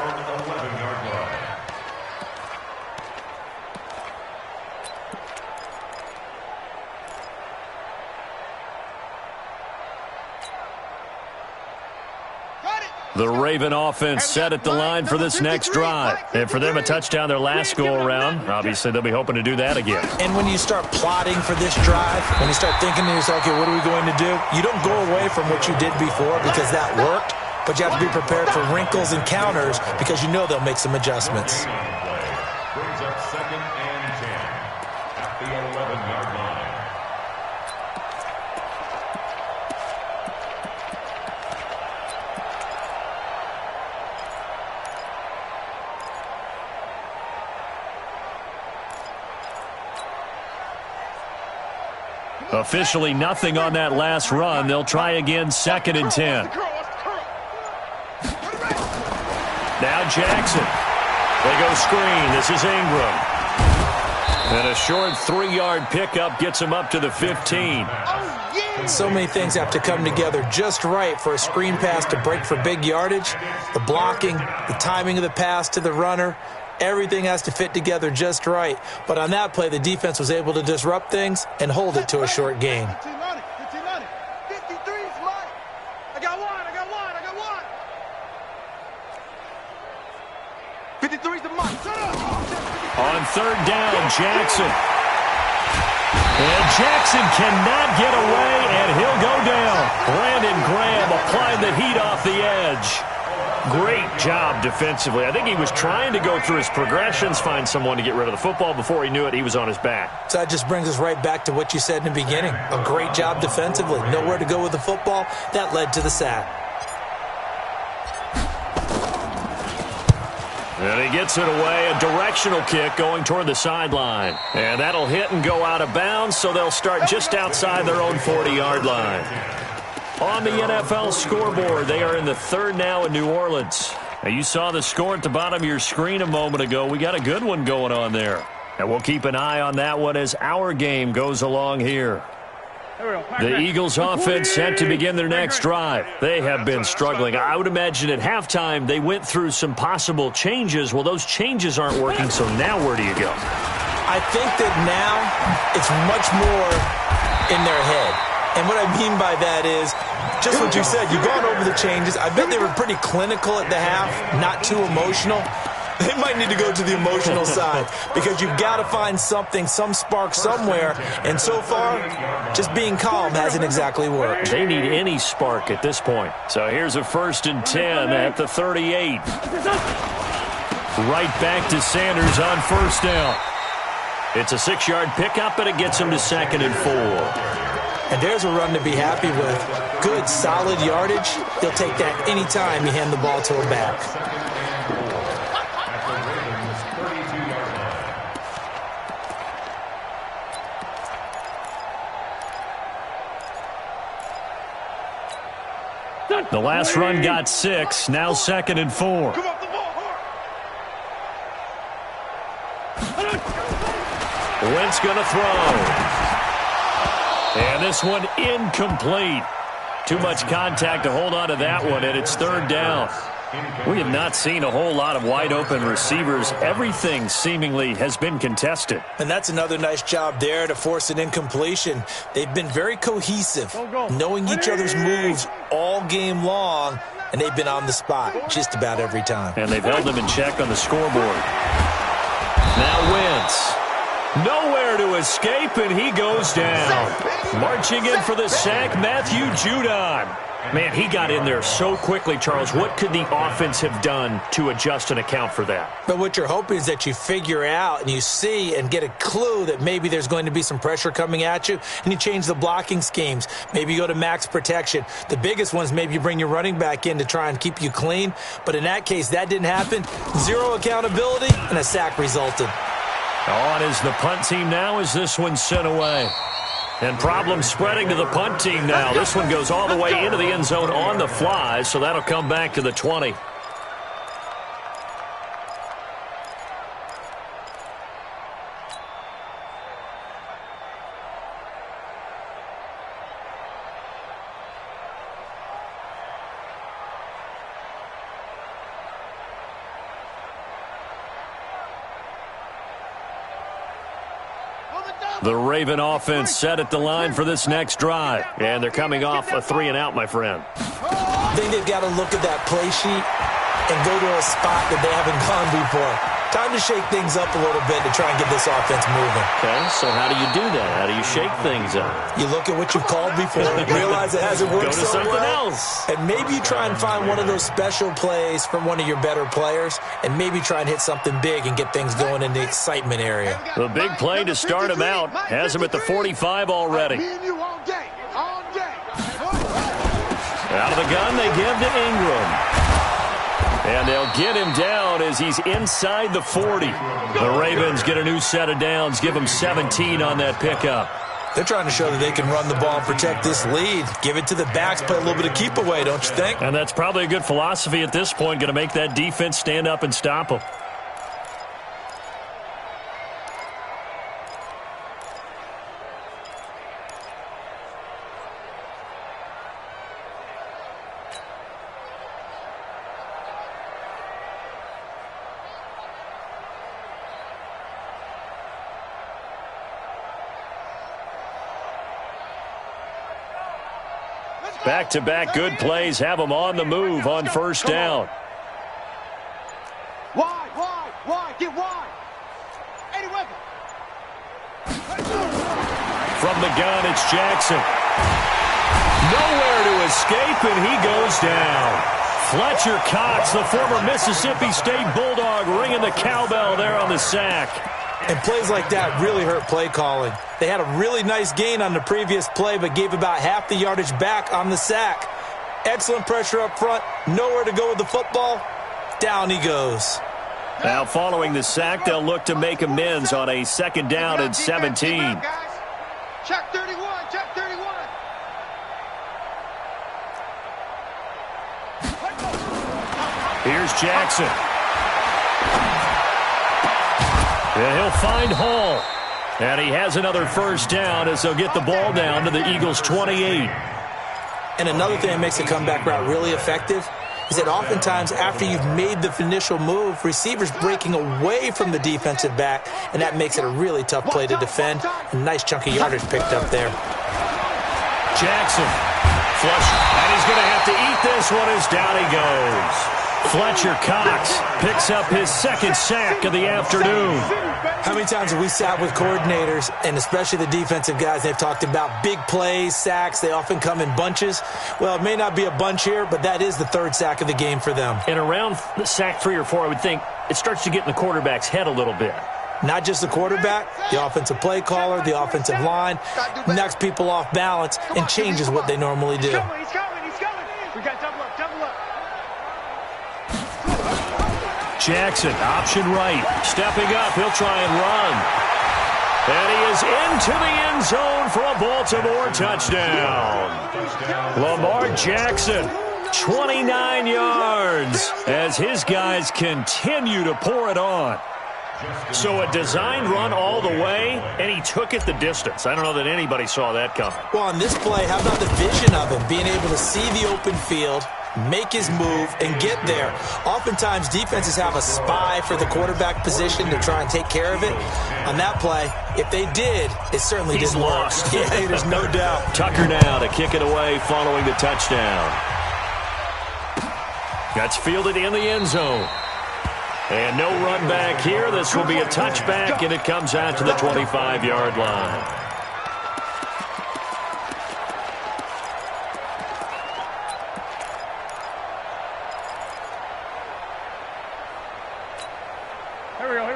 The Raven offense set at the line for this next drive. And for them, a touchdown their last go-around. Obviously, they'll be hoping to do that again.
And when you start plotting for this drive, when you start thinking to yourself, okay, what are we going to do? You don't go away from what you did before because that worked, but you have to be prepared for wrinkles and counters because you know they'll make some adjustments.
Brings up 2nd and 10 at the 11-yard line.
Officially nothing on that last run. They'll try again, 2nd and 10. Now Jackson. They go screen. This is Ingram. And a short 3-yard pickup gets him up to the 15.
So many things have to come together just right for a screen pass to break for big yardage. The blocking, the timing of the pass to the runner, everything has to fit together just right. But on that play, the defense was able to disrupt things and hold it to a short gain.
53's the mark.
On 3rd down, Jackson. And Jackson cannot get away, and he'll go down. Brandon Graham applied the heat off the edge. Great job defensively. I think he was trying to go through his progressions, find someone to get rid of the football. Before he knew it, he was on his back.
So that just brings us right back to what you said in the beginning. A great job defensively. Nowhere to go with the football. That led to the sack.
And he gets it away, a directional kick going toward the sideline. And that'll hit and go out of bounds, so they'll start just outside their own 40-yard line. On the NFL scoreboard, they are in the 3rd now in New Orleans. Now, you saw the score at the bottom of your screen a moment ago. We got a good one going on there. And we'll keep an eye on that one as our game goes along here. The Eagles offense set to begin their next drive. They have been struggling. I would imagine at halftime they went through some possible changes. Well, those changes aren't working, so now where do you go?
I think that now it's much more in their head. And what I mean by that is just what you said. You've gone over the changes. I bet they were pretty clinical at the half, not too emotional. They might need to go to the emotional side because you've got to find something, some spark somewhere. And so far, just being calm hasn't exactly worked.
They need any spark at this point. So here's a 1st and 10 at the 38. Right back to Sanders on 1st down. It's a 6-yard pickup, and it gets him to 2nd and 4.
And there's a run to be happy with. Good, solid yardage. He'll take that any time you hand the ball to a back.
The last run got 6. Now 2nd and 4. Wentz going to throw. And this one incomplete. Too much contact to hold on to that one, and it's 3rd down. We have not seen a whole lot of wide-open receivers. Everything seemingly has been contested.
And that's another nice job there to force an incompletion. They've been very cohesive, knowing each other's moves all game long, and they've been on the spot just about every time.
And they've held them in check on the scoreboard. Now Wentz. Nowhere to escape, and he goes down. Marching in for the sack, Matthew Judon. Man, he got in there so quickly, Charles. What could the offense have done to adjust and account for that?
But what you're hoping is that you figure out and you see and get a clue that maybe there's going to be some pressure coming at you, and you change the blocking schemes. Maybe you go to max protection. The biggest ones, maybe you bring your running back in to try and keep you clean. But in that case, that didn't happen. Zero accountability, and a sack resulted.
On is the punt team now as this one's sent away. And problems spreading to the punt team now. This one goes all the way into the end zone on the fly, so that'll come back to the 20. The Raven offense set at the line for this next drive. And they're coming off a 3-and-out, my friend.
I think they've got to look at that play sheet and go to a spot that they haven't gone before. Time to shake things up a little bit to try and get this offense moving.
Okay, so how do you do that? How do you shake things up?
You look at what you've called before, realize it hasn't worked
Go to
so
something
well,
else.
and maybe you try and find one of those special plays from one of your better players, and maybe try and hit something big and get things going in the excitement area.
The big play to start him out has him at the 45 already. Out of the gun, they give to Ingram. And they'll get him down as he's inside the 40. The Ravens get a new set of downs, give him 17 on that pickup.
They're trying to show that they can run the ball and protect this lead. Give it to the backs, play a little bit of keep away, don't you think?
And that's probably a good philosophy at this point, going to make that defense stand up and stop them. Back-to-back good plays have them on the move on first down.
Wide, get wide. 80 weapon.
From the gun, it's Jackson. Nowhere to escape, and he goes down. Fletcher Cox, the former Mississippi State Bulldog, ringing the cowbell there on the sack.
And plays like that really hurt play calling. They had a really nice gain on the previous play, but gave about half the yardage back on the sack. Excellent pressure up front. Nowhere to go with the football. Down he goes.
Now following the sack, they'll look to make amends on a second down and 17.
Check 31, check 31.
Here's Jackson. And he'll find Hall. And he has another first down as they'll get the ball down to the Eagles' 28.
And another thing that makes the comeback route really effective is that oftentimes after you've made the initial move, receivers breaking away from the defensive back, and that makes it a really tough play to defend. A nice chunk of yardage picked up there.
Jackson. Flush. And he's going to have to eat this one as down he goes. Fletcher Cox picks up his second sack of the afternoon.
How many times have we sat with coordinators, and especially the defensive guys, they've talked about big plays, sacks. They often come in bunches. Well, it may not be a bunch here, but that is the third sack of the game for them.
And around sack 3 or 4, I would think it starts to get in the quarterback's head a little bit.
Not just the quarterback, the offensive play caller, the offensive line, knocks people off balance and changes what they normally do.
He's coming. We got double up.
Jackson, option right. Stepping up, he'll try and run. And he is into the end zone for a Baltimore touchdown. Lamar Jackson, 29 yards as his guys continue to pour it on. So a designed run all the way, and he took it the distance. I don't know that anybody saw that coming.
Well, on this play, how about the vision of him, being able to see the open field, make his move, and get there. Oftentimes, defenses have a spy for the quarterback position to try and take care of it. On that play, if they did, it certainly didn't work. Yeah, there's no doubt.
Tucker now to kick it away following the touchdown. That's fielded in the end zone. And no run back here. This will be a touchback, and it comes out to the 25-yard line.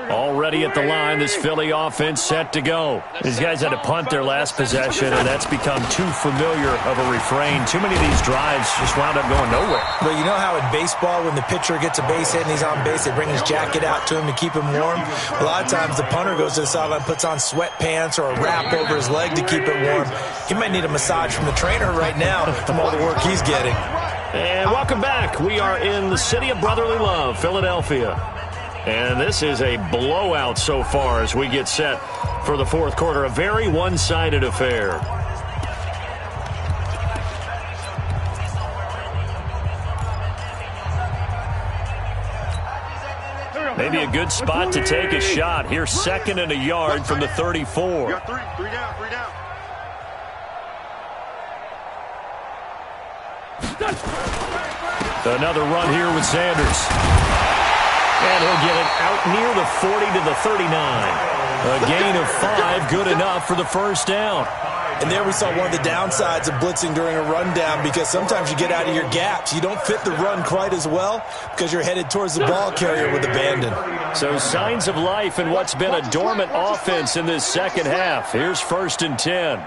Already at the line, this Philly offense set to go. These guys had to punt their last possession, and that's become too familiar of a refrain. Too many of these drives just wound up going nowhere.
But you know how in baseball, when the pitcher gets a base hit and he's on base, they bring his jacket out to him to keep him warm? A lot of times the punter goes to the sideline, puts on sweatpants or a wrap over his leg to keep it warm. He might need a massage from the trainer right now from all the work he's getting.
And welcome back. We are in the city of brotherly love, Philadelphia. And this is a blowout so far as we get set for the fourth quarter. A very one-sided affair. Maybe a good spot to take a shot. Here's second and a yard from the 34.
Got three down.
Another run here with Sanders. And he'll get it out near the 40 to the 39. A gain of 5, good enough for the first down.
And there we saw one of the downsides of blitzing during a rundown, because sometimes you get out of your gaps. You don't fit the run quite as well because you're headed towards the ball carrier with abandon.
So signs of life in what's been a dormant offense in this second half. Here's first and 10.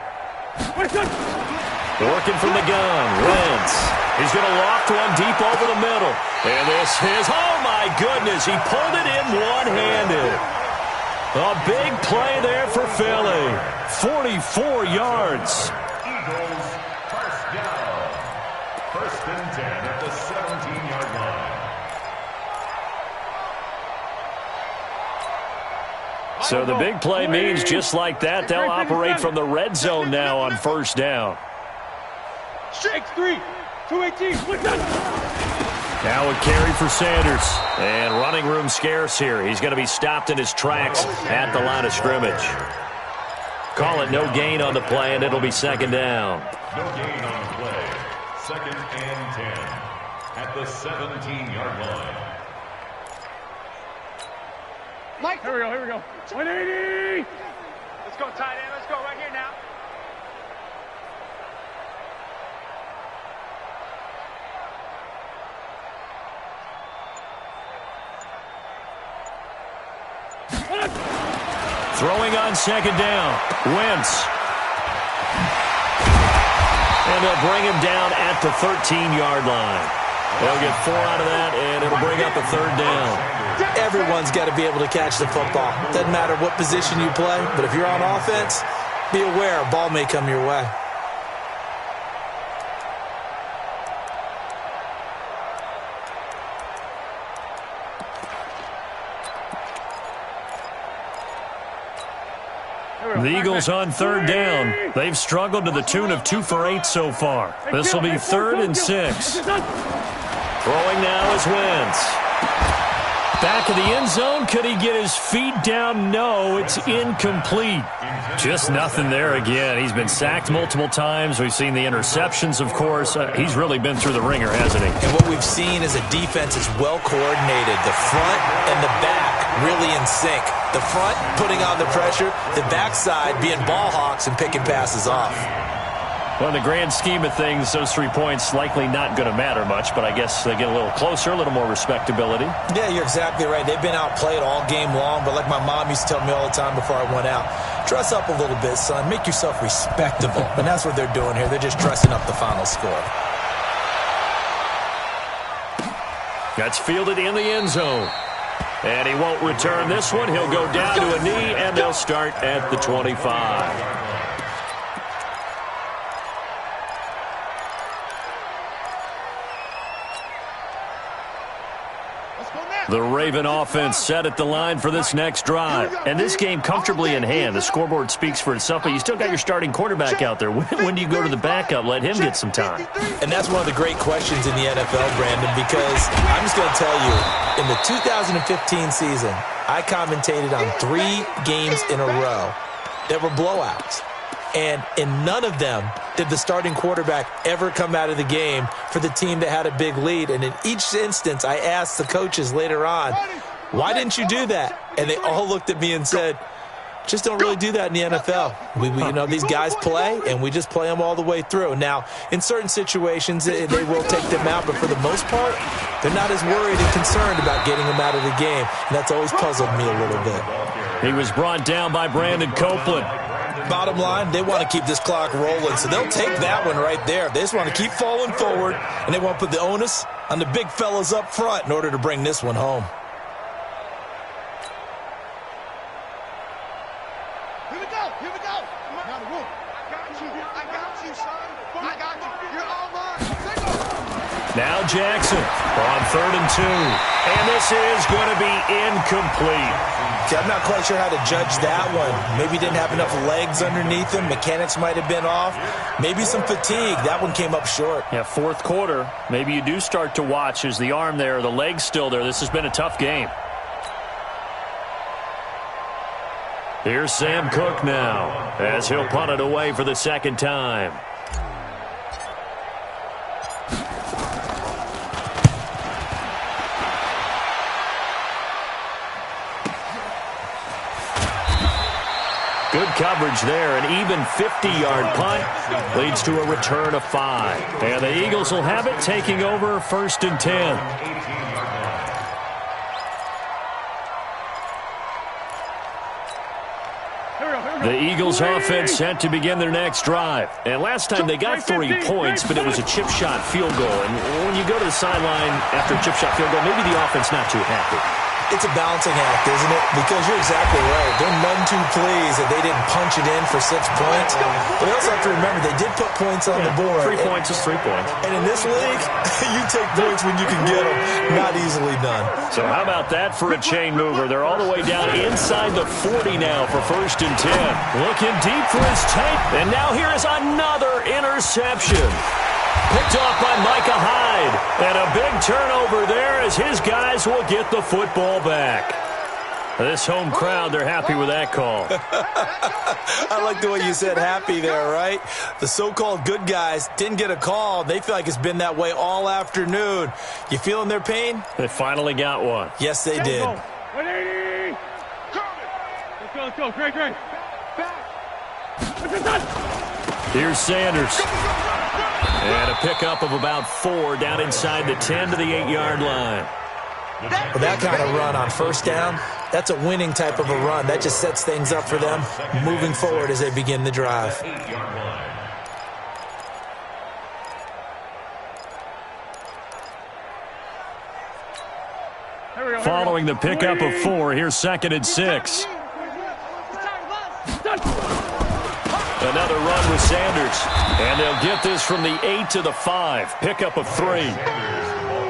Working from the gun, Wentz. He's going to loft one deep over the middle. And this is, oh my goodness, he pulled it in one-handed. A big play there for Philly. 44 yards.
Eagles, first down. First and 10 at the 17-yard line.
So the big play means just like that, they'll operate from the red zone now on first down.
X3, 218.
Now a carry for Sanders. And running room scarce here. He's going to be stopped in his tracks at the line of scrimmage. Call it no gain on the play, and it'll be second down.
No gain on the play. Second and 10 at the 17-yard line.
Mike, here we go. 180.
Let's go, tight end. Let's go right here now.
Throwing on second down. Wentz. And they'll bring him down at the 13-yard line. They'll get 4 out of that, and it'll bring up a third down.
Everyone's got to be able to catch the football. Doesn't matter what position you play, but if you're on offense, be aware a ball may come your way.
The Eagles on third down. They've struggled to the tune of 2 for 8 so far. This will be 3rd and 6. Throwing now is Wentz. Back of the end zone. Could he get his feet down? No, it's incomplete. Just nothing there again. He's been sacked multiple times. We've seen the interceptions, of course. He's really been through the ringer, hasn't he?
And what we've seen is a defense is well coordinated. The front and the back really in sync. The front putting on the pressure, the backside being ball hawks and picking passes off.
Well, in the grand scheme of things, those 3 points likely not going to matter much, but I guess they get a little closer, a little more respectability.
Yeah, you're exactly right. They've been outplayed all game long, but like my mom used to tell me all the time before I went out, dress up a little bit, son. Make yourself respectable. And that's what they're doing here. They're just dressing up the final score.
That's fielded in the end zone. And he won't return this one. He'll go down to a knee, and they'll start at the 25. The Raven offense set at the line for this next drive. And this game comfortably in hand. The scoreboard speaks for itself, but you still got your starting quarterback out there. When do you go to the backup? Let him get some time.
And that's one of the great questions in the NFL, Brandon, because I'm just going to tell you, in the 2015 season, I commentated on 3 games in a row that were blowouts. And in none of them did the starting quarterback ever come out of the game for the team that had a big lead. And in each instance, I asked the coaches later on, why didn't you do that? And they all looked at me and said, just don't really do that in the NFL. You know, these guys play, and we just play them all the way through. Now, in certain situations, they will take them out, but for the most part, they're not as worried and concerned about getting them out of the game. And that's always puzzled me a little bit.
He was brought down by Brandon Copeland.
Bottom line, they want to keep this clock rolling, so they'll take that one right there. They just want to keep falling forward, and they want to put the onus on the big fellas up front in order to bring this one home.
Here we go. I got you, son. I got you. You're all mine.
Now Jackson on 3rd and 2. And this is going to be incomplete.
I'm not quite sure how to judge that one. Maybe he didn't have enough legs underneath him. Mechanics might have been off. Maybe some fatigue. That one came up short.
Yeah, 4th quarter. Maybe you do start to watch. Is the arm there, the leg's still there? This has been a tough game. Here's Sam Cook now as he'll punt it away for the 2nd time. Good coverage there. An even 50-yard punt leads to a return of 5. And the Eagles will have it, taking over 1st and 10. The Eagles offense set to begin their next drive. And last time they got 3 points, but it was a chip shot field goal. And when you go to the sideline after a chip shot field goal, maybe the offense not too happy.
It's a balancing act, isn't it? Because you're exactly right. They're none too pleased that they didn't punch it in for 6 points. But we also have to remember they did put points on the board.
3 points is 3 points.
And in this league, you take points when you can get them. Not easily done.
So how about that for a chain mover? They're all the way down inside the 40 now for 1st and 10. Looking deep for his tight. And now here is another interception. Picked off by Micah Hyde. And a big turnover there as his guys will get the football back. This home crowd, they're happy with that call.
I like the way you said happy there, right? The so-called good guys didn't get a call. They feel like it's been that way all afternoon. You feeling their pain?
They finally got one.
Yes, they did.
180. Let's go. Great.
Here's Sanders. And a pickup of about 4 down inside the 10 to the 8-yard line.
Well, that kind of run on 1st down, that's a winning type of a run. That just sets things up for them moving forward as they begin the drive.
Following the pickup of 4, here's 2nd and 6. Another run with Sanders. And they'll get this from the 8 to the 5. Pickup of 3.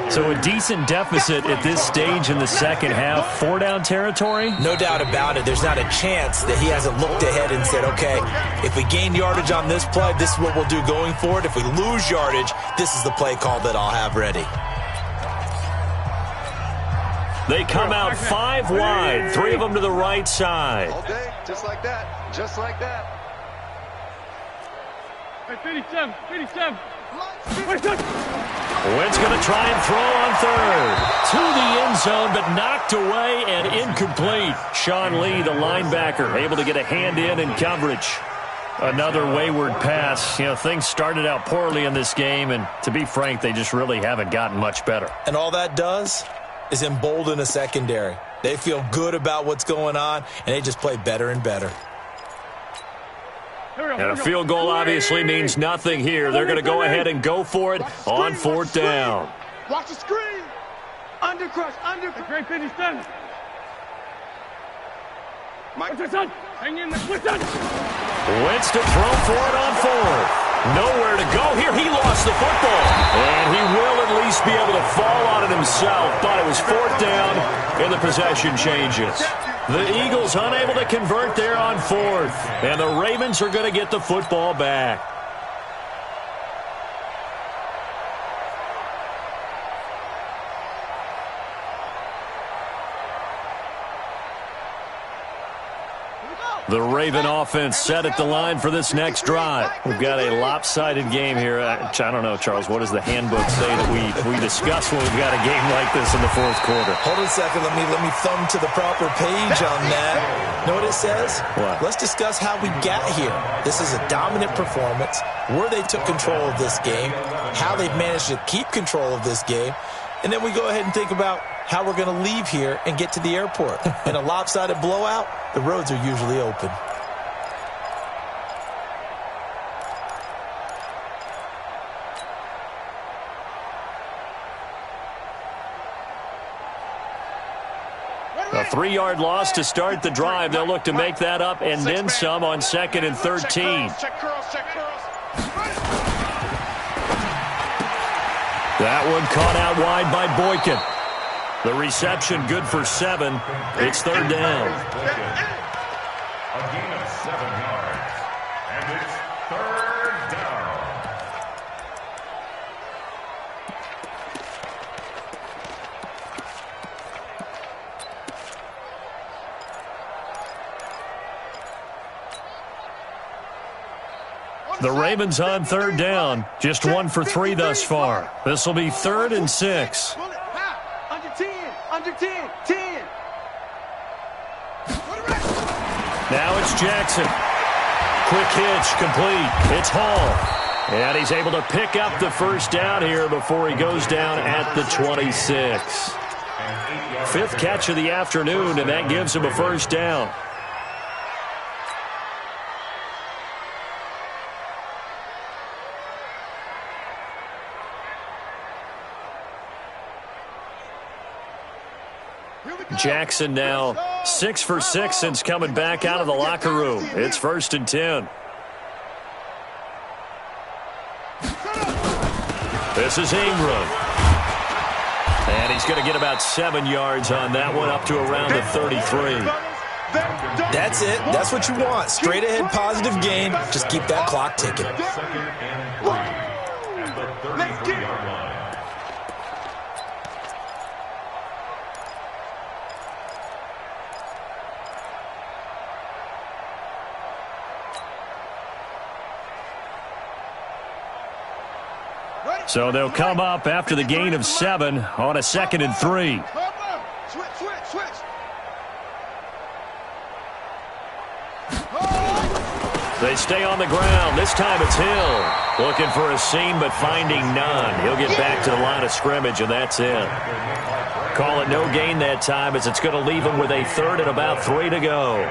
So a decent deficit at this stage in the second half. 4-down territory?
No doubt about it. There's not a chance that he hasn't looked ahead and said, okay, if we gain yardage on this play, this is what we'll do going forward. If we lose yardage, this is the play call that I'll have ready.
They come out 5 wide. 3 of them to the right side.
All day, just like that. Just like that.
57.
Wentz going to try and throw on 3rd. To the end zone, but knocked away and incomplete. Sean Lee, the linebacker, able to get a hand in coverage. Another wayward pass. You know, things started out poorly in this game, and to be frank, they just really haven't gotten much better.
And all that does is embolden a secondary. They feel good about what's going on, and they just play better and better.
And a field goal obviously means nothing here. They're going to go ahead and go for it on 4th down.
Watch the screen. Undercrush.
Great finish done.
Mike.
Hang in there.
Wentz to throw for it on 4th. Nowhere to go here. He lost the football. And he will at least be able to fall on it himself. Thought it was 4th down, and the possession changes. The Eagles unable to convert there on 4th. And the Ravens are going to get the football back. The Raven offense set at the line for this next drive. We've got a lopsided game here. I don't know, Charles, what does the handbook say that we discuss when we've got a game like this in the 4th quarter?
Hold on a second. Let me thumb to the proper page on that. Know what it says?
What?
Let's discuss how we got here. This is a dominant performance, where they took control of this game, how they've managed to keep control of this game, and then we go ahead and think about how we're going to leave here and get to the airport. In a lopsided blowout, the roads are usually open.
A 3-yard loss to start the drive. They'll look to make that up and then some on 2nd and 13.
Check curls.
That one caught out wide by Boykin. The reception good for 7. It's 3rd down.
A gain of 7 yards. And it's 3rd down.
The Ravens on 3rd down. Just 1 for 3 thus far. This will be 3rd and 6.
Under 10. 10.
Now it's Jackson. Quick hitch, complete. It's Hall. And he's able to pick up the 1st down here before he goes down at the 26. 5th catch of the afternoon, and that gives him a 1st down. Jackson now 6 for 6 since coming back out of the locker room. It's 1st and 10. This is Ingram. And he's going to get about 7 yards on that one, up to around the 33.
That's it. That's what you want. Straight ahead positive gain. Just keep that clock ticking.
2nd and 3 at the 33-yard line.
So they'll come up after the gain of 7 on a 2nd and 3.
Switch.
They stay on the ground. This time it's Hill. Looking for a seam, but finding none. He'll get back to the line of scrimmage, and that's it. Call it no gain that time, as it's going to leave him with a 3rd and about 3 to go.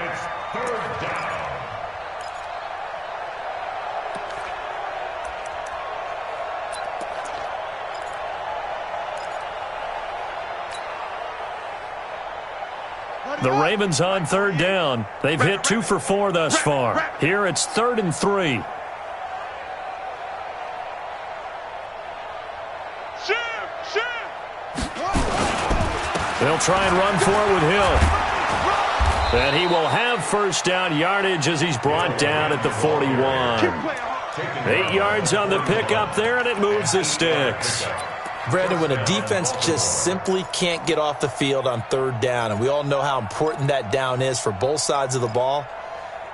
The Ravens on 3rd down. They've hit 2 for 4 thus far. Here it's 3rd and 3. They'll try and run for it with Hill. And he will have 1st down yardage as he's brought down at the 41. 8 yards on the pickup there, and it moves the sticks.
Brandon, when a defense just simply can't get off the field on 3rd down, and we all know how important that down is for both sides of the ball,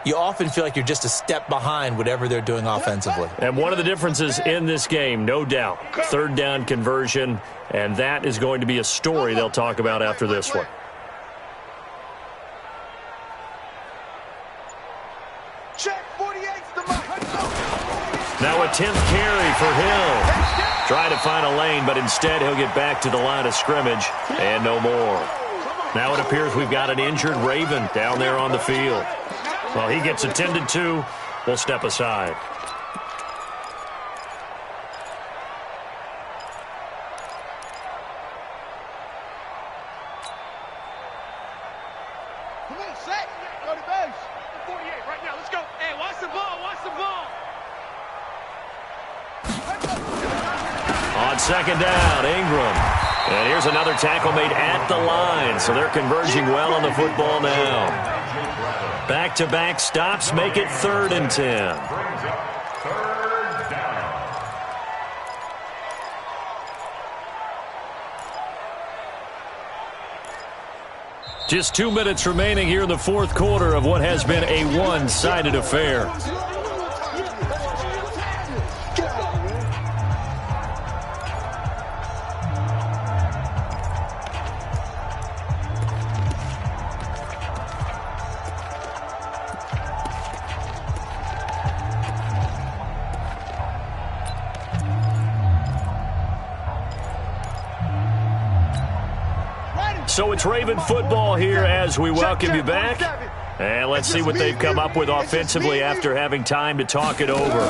you often feel like you're just a step behind whatever they're doing offensively.
And one of the differences in this game, no doubt, 3rd down conversion, and that is going to be a story they'll talk about after this one.
Check 48's the mark.
Now a 10th carry for Hill. Trying to find a lane, but instead he'll get back to the line of scrimmage and no more. Now it appears we've got an injured Raven down there on the field. Well, he gets attended to. We'll step aside.
Come on, set. Go to base. 48 right now. Let's go. Hey, watch the ball.
On 2nd down, Ingram. And here's another tackle made at the line. So they're converging well on the football now. Back-to-back stops make it 3rd and 10.
3rd down.
Just 2 minutes remaining here in the 4th quarter of what has been a one-sided affair. So it's Raven football here as we welcome you back. And let's see what they've come up with offensively after having time to talk it over.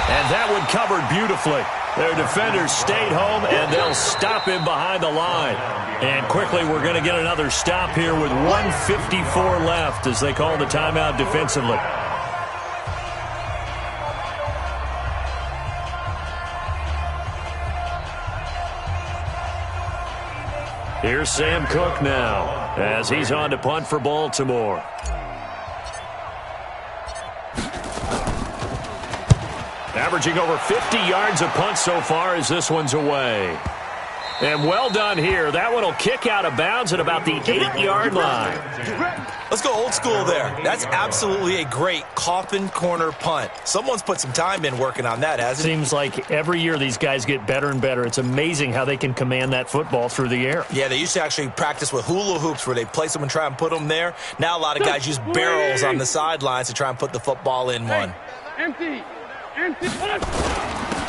And that one covered beautifully. Their defenders stayed home, and they'll stop him behind the line. And quickly, we're going to get another stop here with 1:54 left as they call the timeout defensively. Here's Sam Cook now as he's on to punt for Baltimore. Averaging over 50 yards a punt so far as this one's away. And well done here. That one will kick out of bounds at about the 8-yard line.
Let's go old school there. That's absolutely a great coffin corner punt. Someone's put some time in working on that, hasn't it?
Seems like every year these guys get better and better. It's amazing how they can command that football through the air.
Yeah, they used to actually practice with hula hoops where they place them and try and put them there. Now a lot of guys use barrels on the sidelines to try and put the football in one.
Empty.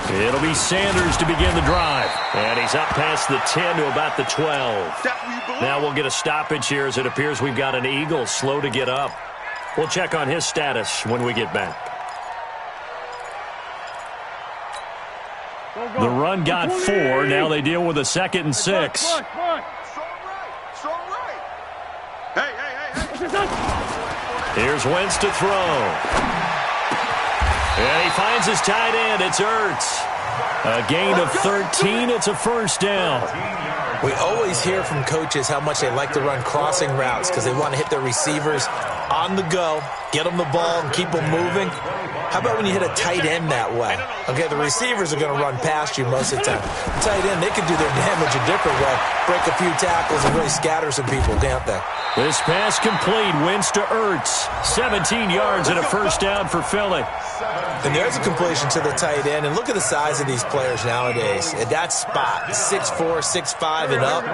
It'll be Sanders to begin the drive. And he's up past the 10 to about the 12. Now we'll get a stoppage here as it appears we've got an Eagle slow to get up. We'll check on his status when we get back.
Go.
The run got 4. Now they deal with a 2nd and 6.
Strong right. Strong right. Hey.
Here's Wentz to throw. And he finds his tight end. It's Ertz. A gain of 13. It's a first down.
We always hear from coaches how much they like to run crossing routes because they want to hit their receivers on the go, get them the ball, and keep them moving. How about when you hit a tight end that way? Okay, the receivers are going to run past you most of the time. The tight end, they can do their damage a different way, break a few tackles and really scatter some people, can't they?
This pass complete. Wentz to Ertz. 17 yards and a first down for Philly.
And there's a completion to the tight end. And look at the size of these players nowadays. At that spot, 6'4", 6'5", and up.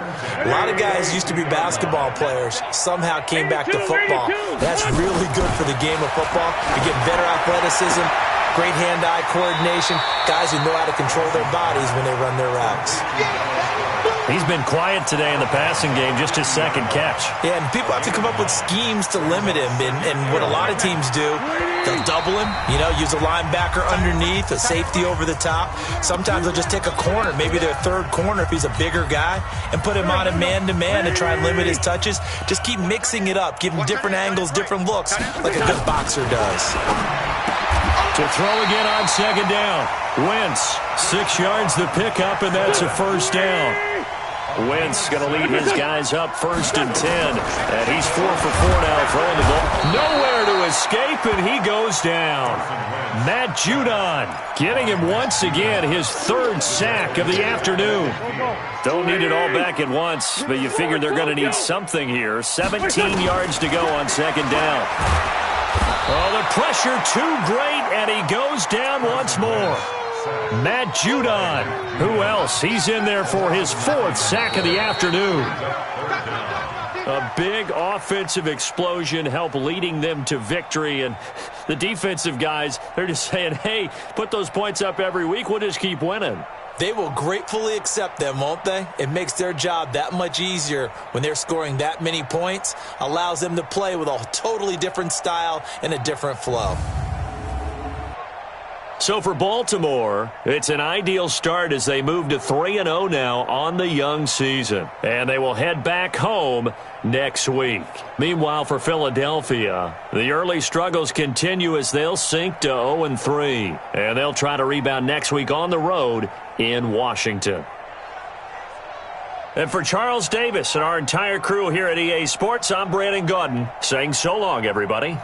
A lot of guys used to be basketball players. Somehow came back to football. That's really good for the game of football. You get better athleticism, great hand-eye coordination, guys who know how to control their bodies when they run their routes.
He's been quiet today in the passing game, just his 2nd catch.
Yeah, and people have to come up with schemes to limit him. And what a lot of teams do, they'll double him, use a linebacker underneath, a safety over the top. Sometimes they'll just take a corner, maybe their 3rd corner if he's a bigger guy, and put him on a man-to-man to try and limit his touches. Just keep mixing it up, give him different angles, different looks, like a good boxer does.
To throw again on 2nd down. Wentz, 6 yards the pickup, and that's a first down. Wentz going to lead his guys up 1st and 10. And he's 4 for 4 now throwing the ball. Nowhere to escape, and he goes down. Matt Judon getting him once again, his 3rd sack of the afternoon. Don't need it all back at once, but you figure they're going to need something here. 17 yards to go on 2nd down. Oh, the pressure too great, and he goes down once more. Matt Judon. Who else? He's in there for his 4th sack of the afternoon. A big offensive explosion helped leading them to victory, and the defensive guys, they're just saying, hey, put those points up every week, we'll just keep winning.
They will gratefully accept them, won't they? It makes their job that much easier when they're scoring that many points, allows them to play with a totally different style and a different flow.
So for Baltimore, it's an ideal start as they move to 3-0 now on the young season. And they will head back home next week. Meanwhile, for Philadelphia, the early struggles continue as they'll sink to 0-3. And they'll try to rebound next week on the road in Washington. And for Charles Davis and our entire crew here at EA Sports, I'm Brandon Gaudin saying so long, everybody.